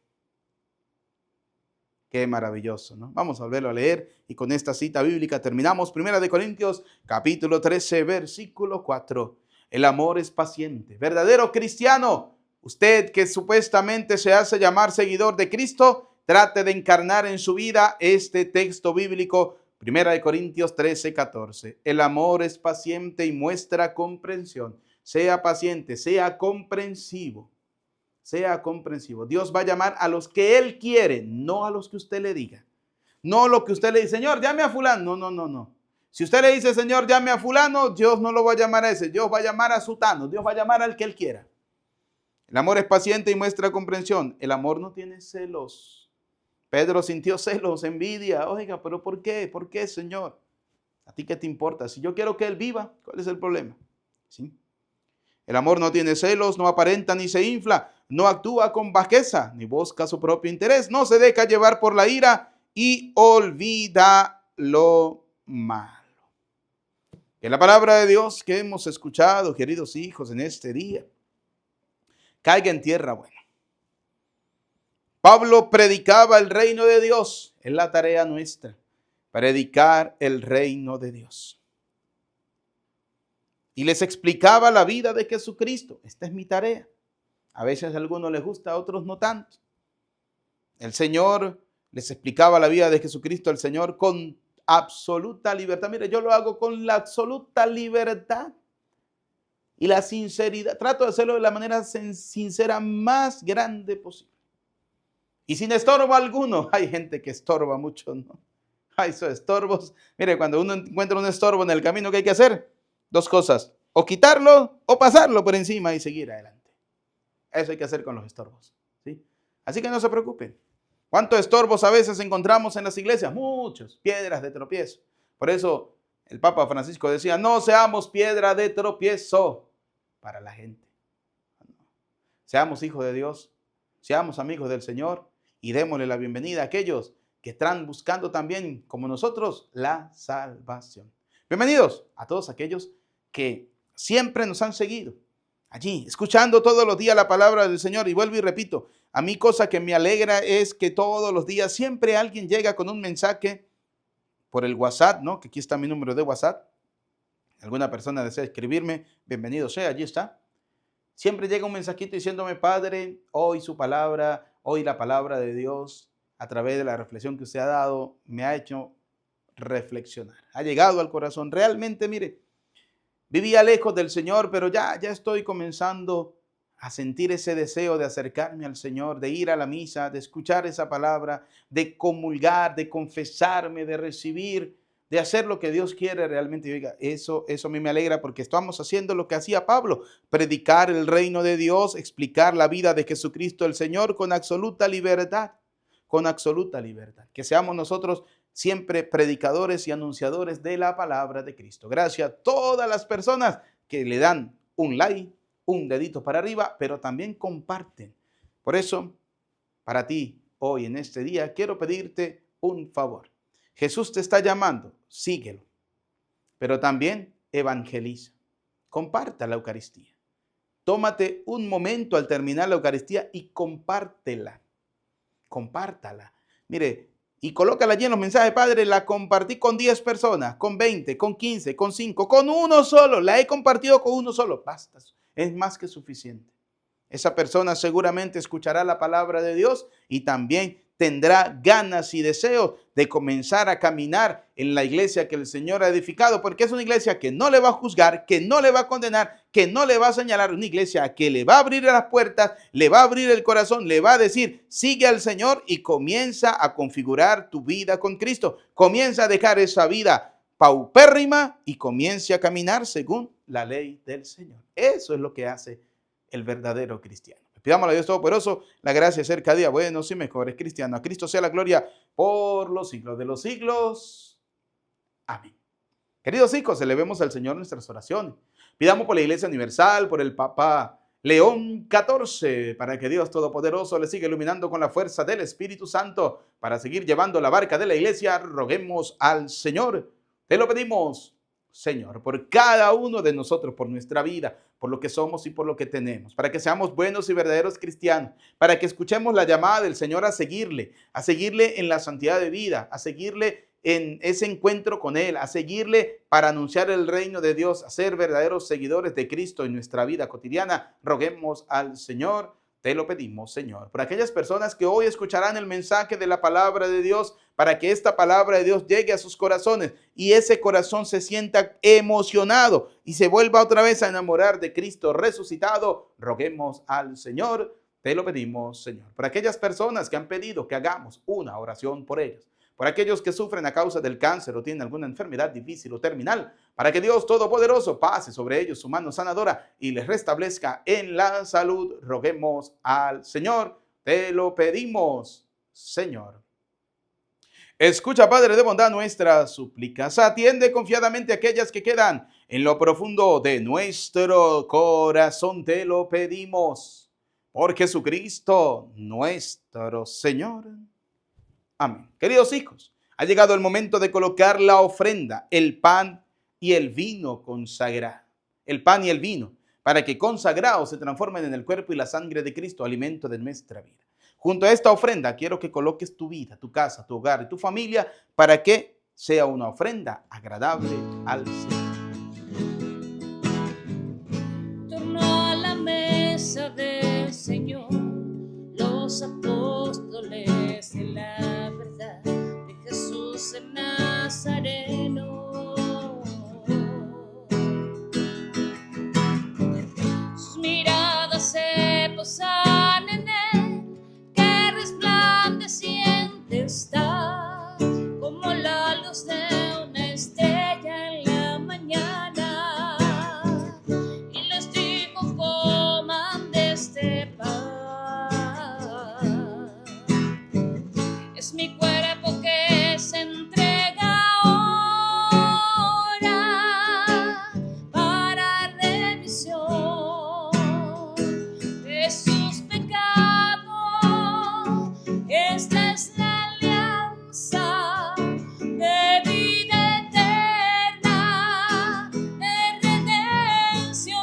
Qué maravilloso, ¿no? Vamos a volverlo a leer y con esta cita bíblica terminamos. 1 Corintios capítulo 13, versículo 4. El amor es paciente. Verdadero cristiano, usted que supuestamente se hace llamar seguidor de Cristo, trate de encarnar en su vida este texto bíblico, 1 Corintios 13, 14. El amor es paciente y muestra comprensión. sea paciente, sea comprensivo. Sea comprensivo. Dios va a llamar a los que Él quiere, no a los que usted le diga. No lo que usted le dice, Señor, llame a fulano. No. Si usted le dice, Señor, llame a fulano, Dios no lo va a llamar a ese. Dios va a llamar a sutano. Dios va a llamar al que Él quiera. El amor es paciente y muestra comprensión. El amor no tiene celos. Pedro sintió celos, envidia. Oiga, pero ¿por qué? ¿Por qué, Señor? ¿A ti qué te importa? Si yo quiero que Él viva, ¿cuál es el problema? ¿Sí? El amor no tiene celos, no aparenta ni se infla, no actúa con bajeza, ni busca su propio interés, no se deja llevar por la ira y olvida lo malo. Que la palabra de Dios que hemos escuchado, queridos hijos, en este día, caiga en tierra buena. Pablo predicaba el reino de Dios, es la tarea nuestra, predicar el reino de Dios. Y les explicaba la vida de Jesucristo. Esta es mi tarea. A veces a algunos les gusta, a otros no tanto. El Señor les explicaba la vida de Jesucristo, el Señor con absoluta libertad. Mire, yo lo hago con la absoluta libertad y la sinceridad. Trato de hacerlo de la manera sincera más grande posible. Y sin estorbo alguno. Hay gente que estorba mucho, ¿no? Hay esos estorbos. Mire, cuando uno encuentra un estorbo en el camino, ¿qué hay que hacer? Dos cosas, o quitarlo o pasarlo por encima y seguir adelante. Eso hay que hacer con los estorbos, ¿sí? Así que no se preocupen. ¿Cuántos estorbos a veces encontramos en las iglesias? Muchos, piedras de tropiezo. Por eso el Papa Francisco decía, no seamos piedra de tropiezo para la gente. Seamos hijos de Dios, seamos amigos del Señor y démosle la bienvenida a aquellos que están buscando también, como nosotros, la salvación. Bienvenidos a todos aquellos que siempre nos han seguido allí, escuchando todos los días la palabra del Señor. Y vuelvo y repito, a mí cosa que me alegra es que todos los días siempre alguien llega con un mensaje por el WhatsApp, ¿no? Que aquí está mi número de WhatsApp. Alguna persona desea escribirme, bienvenido sea, allí está. Siempre llega un mensajito diciéndome, Padre, hoy su palabra, hoy la palabra de Dios, a través de la reflexión que usted ha dado, me ha hecho reflexionar. Ha llegado al corazón. Realmente, mire, vivía lejos del Señor, pero ya estoy comenzando a sentir ese deseo de acercarme al Señor, de ir a la misa, de escuchar esa palabra, de comulgar, de confesarme, de recibir, de hacer lo que Dios quiere realmente. Y oiga, eso a mí me alegra porque estamos haciendo lo que hacía Pablo, predicar el reino de Dios, explicar la vida de Jesucristo el Señor con absoluta libertad, Que seamos nosotros siempre predicadores y anunciadores de la palabra de Cristo. Gracias a todas las personas que le dan un like, un dedito para arriba, pero también comparten. Por eso, para ti, hoy en este día, quiero pedirte un favor. Jesús te está llamando, síguelo, pero también evangeliza. Comparta la Eucaristía. Tómate un momento al terminar la Eucaristía y compártela. Compártala. Mire, y colócala allí en los mensajes, Padre, la compartí con 10 personas, con 20, con 15, con 5, con uno solo. La he compartido con uno solo. Basta, es más que suficiente. Esa persona seguramente escuchará la palabra de Dios y también tendrá ganas y deseos de comenzar a caminar en la iglesia que el Señor ha edificado, porque es una iglesia que no le va a juzgar, que no le va a condenar, que no le va a señalar, una iglesia que le va a abrir las puertas, le va a abrir el corazón, le va a decir, sigue al Señor y comienza a configurar tu vida con Cristo. Comienza a dejar esa vida paupérrima y comience a caminar según la ley del Señor. Eso es lo que hace el verdadero cristiano. Pidámosle a Dios Todopoderoso la gracia de ser cada día buenos y mejores cristianos. A Cristo sea la gloria por los siglos de los siglos. Amén. Queridos hijos, elevemos al Señor nuestras oraciones. Pidamos por la Iglesia Universal, por el Papa León XIV, para que Dios Todopoderoso le siga iluminando con la fuerza del Espíritu Santo, para seguir llevando la barca de la Iglesia. Roguemos al Señor. Te lo pedimos, Señor, por cada uno de nosotros, por nuestra vida, por lo que somos y por lo que tenemos, para que seamos buenos y verdaderos cristianos, para que escuchemos la llamada del Señor a seguirle en la santidad de vida, a seguirle en ese encuentro con Él, a seguirle para anunciar el reino de Dios, a ser verdaderos seguidores de Cristo en nuestra vida cotidiana. Roguemos al Señor. Te lo pedimos, Señor, por aquellas personas que hoy escucharán el mensaje de la palabra de Dios, para que esta palabra de Dios llegue a sus corazones y ese corazón se sienta emocionado y se vuelva otra vez a enamorar de Cristo resucitado. Roguemos al Señor. Te lo pedimos, Señor, por aquellas personas que han pedido que hagamos una oración por ellos, por aquellos que sufren a causa del cáncer o tienen alguna enfermedad difícil o terminal, para que Dios Todopoderoso pase sobre ellos su mano sanadora y les restablezca en la salud. Roguemos al Señor. Te lo pedimos, Señor. Escucha, Padre de bondad, nuestras súplicas. Atiende confiadamente aquellas que quedan en lo profundo de nuestro corazón. Te lo pedimos por Jesucristo, nuestro Señor. Amén. Queridos hijos, ha llegado el momento de colocar la ofrenda, el pan y el vino consagrado. El pan y el vino, para que consagrados se transformen en el cuerpo y la sangre de Cristo, alimento de nuestra vida. Junto a esta ofrenda, quiero que coloques tu vida, tu casa, tu hogar y tu familia, para que sea una ofrenda agradable al Señor. Torno a la mesa del Señor, los apóstoles de la verdad de Jesús el Nazareno. Sus miradas se posan en él, que resplandeciente está, como la luz de una estrella en la mañana. Y les dijo: coman de este pan, es mi cuerpo que se entrega ahora para remisión de sus pecados. Esta es la alianza de vida eterna, de redención.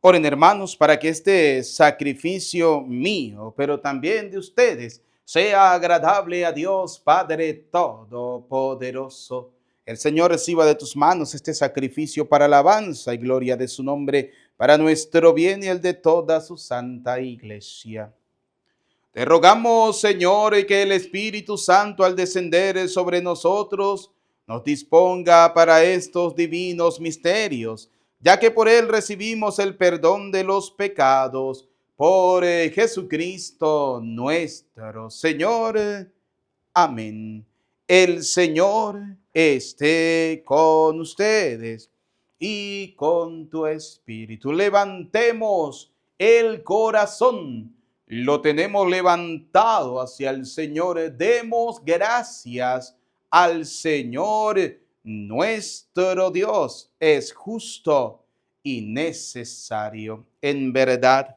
Oren, hermanos, para que este sacrificio mío, pero también de ustedes, sea agradable a Dios Padre Todopoderoso. El Señor reciba de tus manos este sacrificio para alabanza y gloria de su nombre, para nuestro bien y el de toda su santa iglesia. Te rogamos, Señor, que el Espíritu Santo, al descender sobre nosotros, nos disponga para estos divinos misterios, ya que por él recibimos el perdón de los pecados. Por Jesucristo nuestro Señor. Amén. El Señor esté con ustedes y con tu espíritu. Levantemos el corazón. Lo tenemos levantado hacia el Señor. Demos gracias al Señor. Nuestro Dios es justo y necesario. En verdad,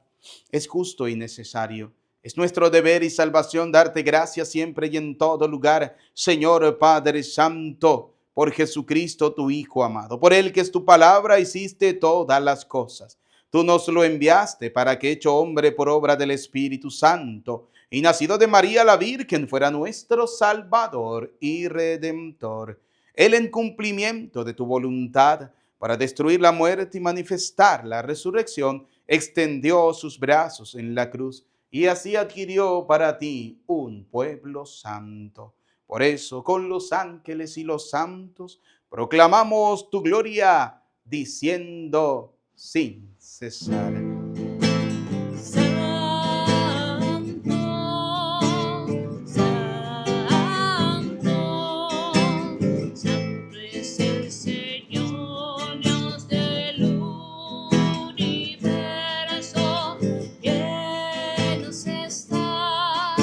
es justo y necesario. Es nuestro deber y salvación darte gracias siempre y en todo lugar, Señor Padre Santo, por Jesucristo tu Hijo amado. Por él, que es tu palabra, hiciste todas las cosas. Tú nos lo enviaste para que, hecho hombre por obra del Espíritu Santo y nacido de María la Virgen, fuera nuestro Salvador y Redentor. Él, en cumplimiento de tu voluntad, para destruir la muerte y manifestar la resurrección, extendió sus brazos en la cruz y así adquirió para ti un pueblo santo. Por eso, con los ángeles y los santos, proclamamos tu gloria, diciendo sin cesar: Santo, santo, santo es el Señor, Dios del universo. Llenos está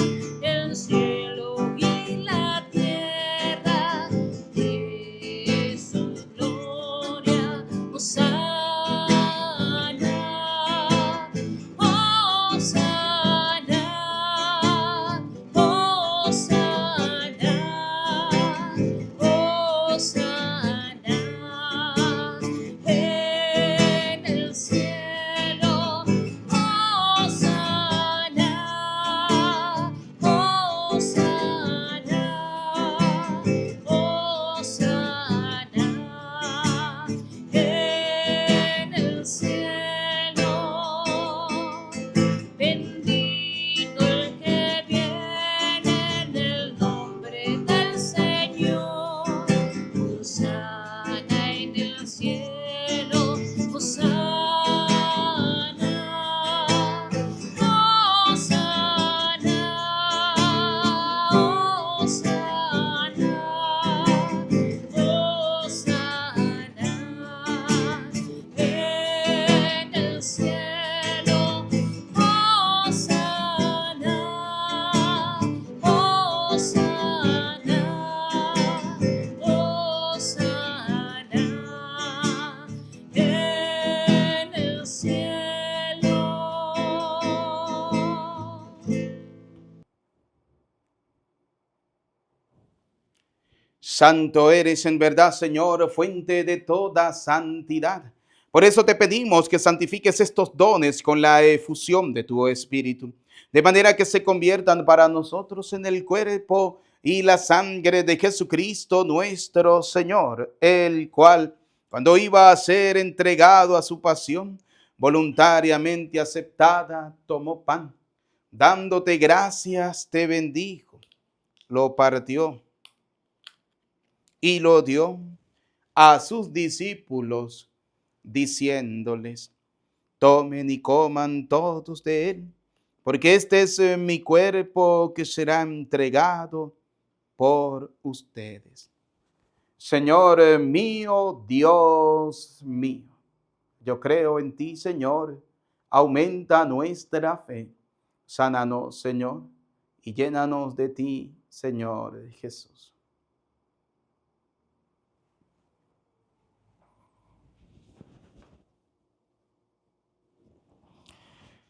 el cielo y la tierra de su gloria. Hosana Santo eres en verdad, Señor, fuente de toda santidad. Por eso te pedimos que santifiques estos dones con la efusión de tu Espíritu, de manera que se conviertan para nosotros en el cuerpo y la sangre de Jesucristo nuestro Señor, el cual, cuando iba a ser entregado a su pasión, voluntariamente aceptada, tomó pan, dándote gracias, te bendijo, lo partió y lo dio a sus discípulos, diciéndoles: tomen y coman todos de él, porque este es mi cuerpo que será entregado por ustedes. Señor mío, Dios mío, yo creo en ti, Señor. Aumenta nuestra fe. Sánanos, Señor, y llénanos de ti, Señor Jesús.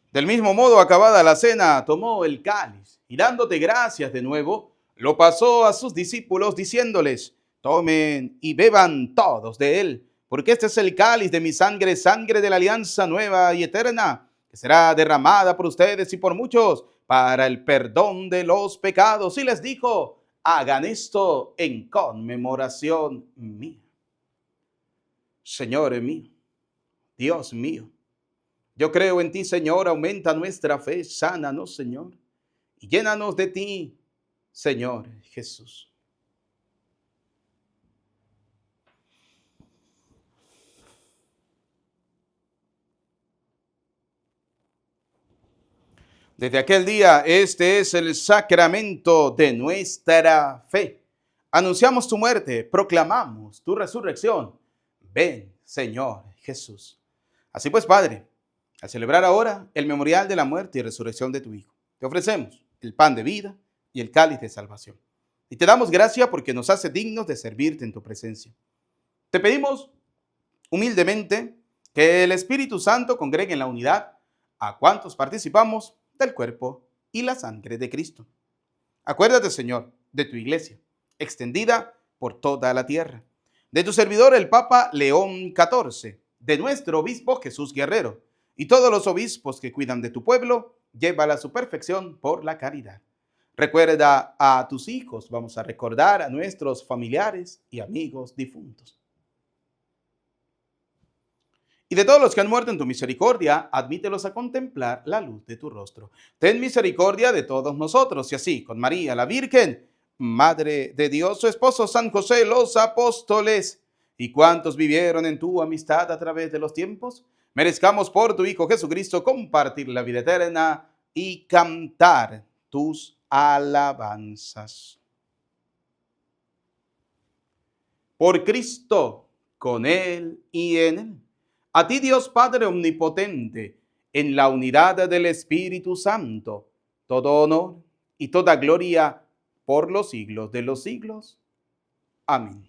Del mismo modo, acabada la cena, tomó el cáliz y dándote gracias de nuevo, lo pasó a sus discípulos diciéndoles: tomen y beban todos de él, porque este es el cáliz de mi sangre, sangre de la alianza nueva y eterna, que será derramada por ustedes y por muchos para el perdón de los pecados. Y les dijo: hagan esto en conmemoración mía. Señor mío, Dios mío, yo creo en ti, Señor. Aumenta nuestra fe, sánanos, Señor, y llénanos de ti, Señor Jesús. Desde aquel día, este es el sacramento de nuestra fe. Anunciamos tu muerte, proclamamos tu resurrección. Ven, Señor Jesús. Así pues, Padre, al celebrar ahora el memorial de la muerte y resurrección de tu Hijo, te ofrecemos el pan de vida y el cáliz de salvación. Y te damos gracias porque nos hace dignos de servirte en tu presencia. Te pedimos humildemente que el Espíritu Santo congregue en la unidad a cuantos participamos del cuerpo y la sangre de Cristo. Acuérdate, Señor, de tu iglesia, extendida por toda la tierra, de tu servidor el Papa León XIV, de nuestro obispo Jesús Guerrero, y todos los obispos que cuidan de tu pueblo, llévala a su perfección por la caridad. Recuerda a tus hijos, vamos a recordar a nuestros familiares y amigos difuntos. Y de todos los que han muerto en tu misericordia, admítelos a contemplar la luz de tu rostro. Ten misericordia de todos nosotros, y así, con María, la Virgen, Madre de Dios, su esposo San José, los apóstoles, y cuantos vivieron en tu amistad a través de los tiempos, merezcamos por tu Hijo Jesucristo compartir la vida eterna y cantar tus alabanzas. Por Cristo, con Él y en Él. A ti, Dios Padre omnipotente, en la unidad del Espíritu Santo, todo honor y toda gloria por los siglos de los siglos. Amén.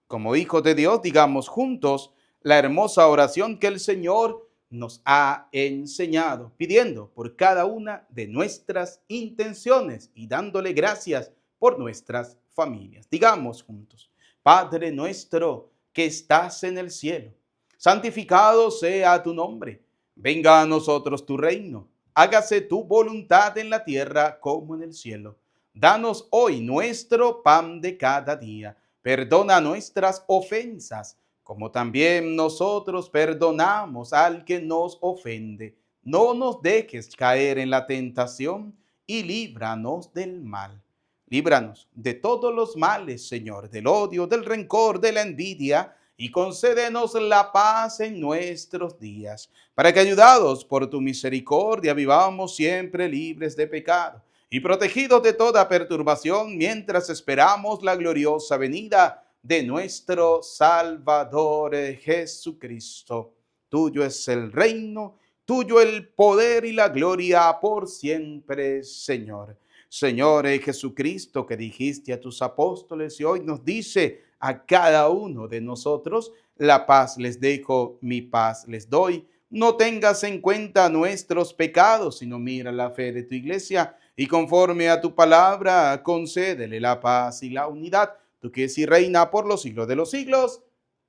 Como hijos de Dios, digamos juntos la hermosa oración que el Señor nos ha enseñado, pidiendo por cada una de nuestras intenciones y dándole gracias por nuestras familias. Digamos juntos: Padre nuestro que estás en el cielo, santificado sea tu nombre. Venga a nosotros tu reino. Hágase tu voluntad en la tierra como en el cielo. Danos hoy nuestro pan de cada día. Perdona nuestras ofensas, como también nosotros perdonamos al que nos ofende. No nos dejes caer en la tentación y líbranos del mal. Líbranos de todos los males, Señor, del odio, del rencor, de la envidia, y concédenos la paz en nuestros días, para que, ayudados por tu misericordia, vivamos siempre libres de pecado y protegidos de toda perturbación, mientras esperamos la gloriosa venida de nuestro Salvador Jesucristo. Tuyo es el reino, tuyo el poder y la gloria por siempre, Señor. Señor Jesucristo, que dijiste a tus apóstoles y hoy nos dice a cada uno de nosotros: la paz les dejo, mi paz les doy. No tengas en cuenta nuestros pecados, sino mira la fe de tu iglesia y conforme a tu palabra concédele la paz y la unidad. tú que es y reina por los siglos de los siglos.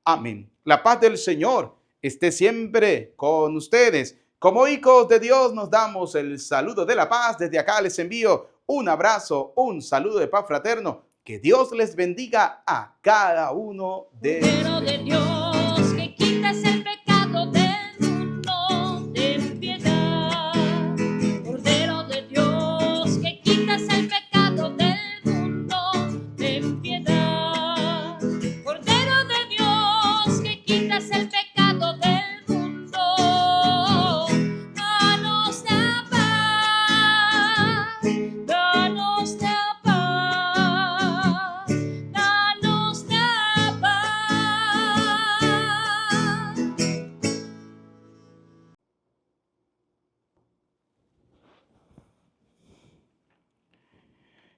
Amén. La paz del Señor esté siempre con ustedes. Como hijos de Dios nos damos el saludo de la paz. Desde acá les envío un abrazo, un saludo de paz fraterno. Que Dios les bendiga a cada uno de Cordero ustedes. de Dios, que quitas el pecado del mundo, ten piedad. Cordero de Dios, que quitas el pecado del mundo, ten piedad. Cordero de Dios, que quitas el pecado del mundo, danos la paz, danos la paz, danos la paz.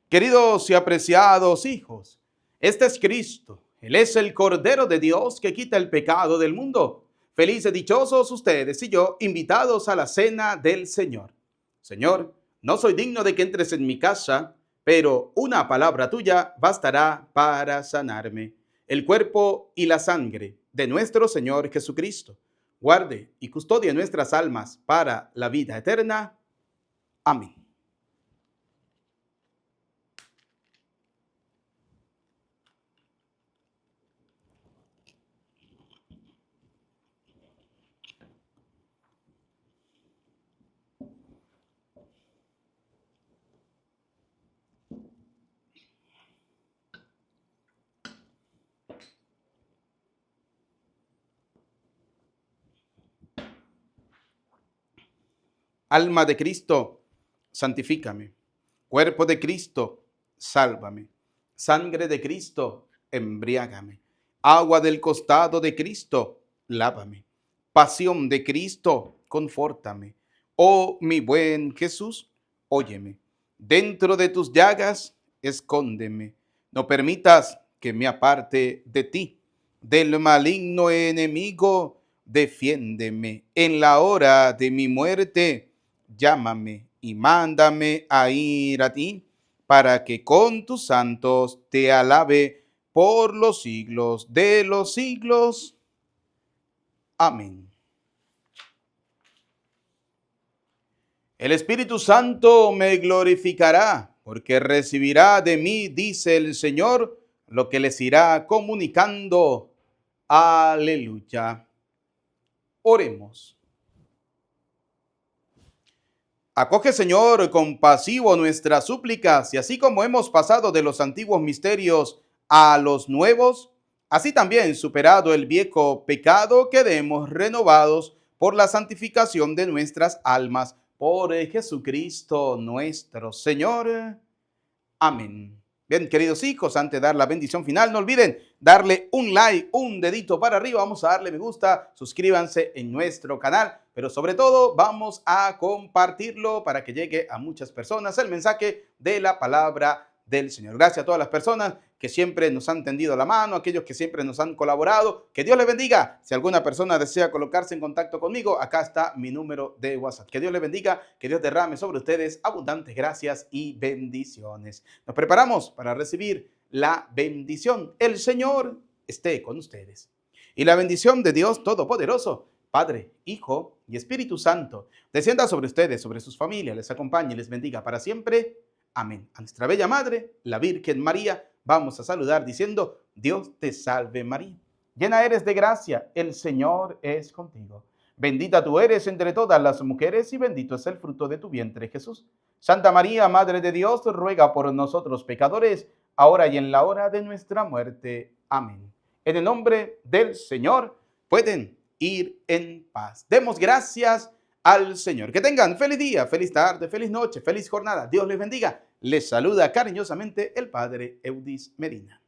Queridos y apreciados hijos, este es Cristo. Él es el Cordero de Dios que quita el pecado del mundo. Felices, dichosos ustedes y yo, invitados a la cena del Señor. Señor, no soy digno de que entres en mi casa, pero una palabra tuya bastará para sanarme. El cuerpo y la sangre de nuestro Señor Jesucristo guarde y custodie nuestras almas para la vida eterna. Amén. Alma de Cristo, santifícame. Cuerpo de Cristo, sálvame. Sangre de Cristo, embriágame. Agua del costado de Cristo, lávame. Pasión de Cristo, confórtame. Oh, mi buen Jesús, óyeme. Dentro de tus llagas, escóndeme. No permitas que me aparte de ti. Del maligno enemigo, defiéndeme. En la hora de mi muerte, llámame y mándame a ir a ti, para que con tus santos te alabe por los siglos de los siglos. Amén. El Espíritu Santo me glorificará, porque recibirá de mí, dice el Señor, lo que les irá comunicando. Aleluya. Oremos. Acoge, Señor, compasivo nuestras súplicas, y así como hemos pasado de los antiguos misterios a los nuevos, así también, superado el viejo pecado, quedemos renovados por la santificación de nuestras almas, por Jesucristo nuestro Señor. Amén. Bien, queridos hijos, antes de dar la bendición final, no olviden darle un like, un dedito para arriba, vamos a darle me gusta, suscríbanse en nuestro canal, pero sobre todo vamos a compartirlo para que llegue a muchas personas el mensaje de la palabra del Señor. Gracias a todas las personas que siempre nos han tendido la mano, aquellos que siempre nos han colaborado. Que Dios les bendiga. Si alguna persona desea colocarse en contacto conmigo, acá está mi número de WhatsApp. Que Dios les bendiga, que Dios derrame sobre ustedes abundantes gracias y bendiciones. Nos preparamos para recibir la bendición. El Señor esté con ustedes. Y la bendición de Dios Todopoderoso, Padre, Hijo y Espíritu Santo, descienda sobre ustedes, sobre sus familias, les acompañe y les bendiga para siempre. Amén. A nuestra bella Madre, la Virgen María, vamos a saludar diciendo: Dios te salve María. Llena eres de gracia, el Señor es contigo. Bendita tú eres entre todas las mujeres y bendito es el fruto de tu vientre, Jesús. Santa María, Madre de Dios, ruega por nosotros pecadores, ahora y en la hora de nuestra muerte. Amén. En el nombre del Señor, pueden ir en paz. Demos gracias al Señor. Que tengan feliz día, feliz tarde, feliz noche, feliz jornada. Dios les bendiga. Les saluda cariñosamente el Padre Eudis Medina.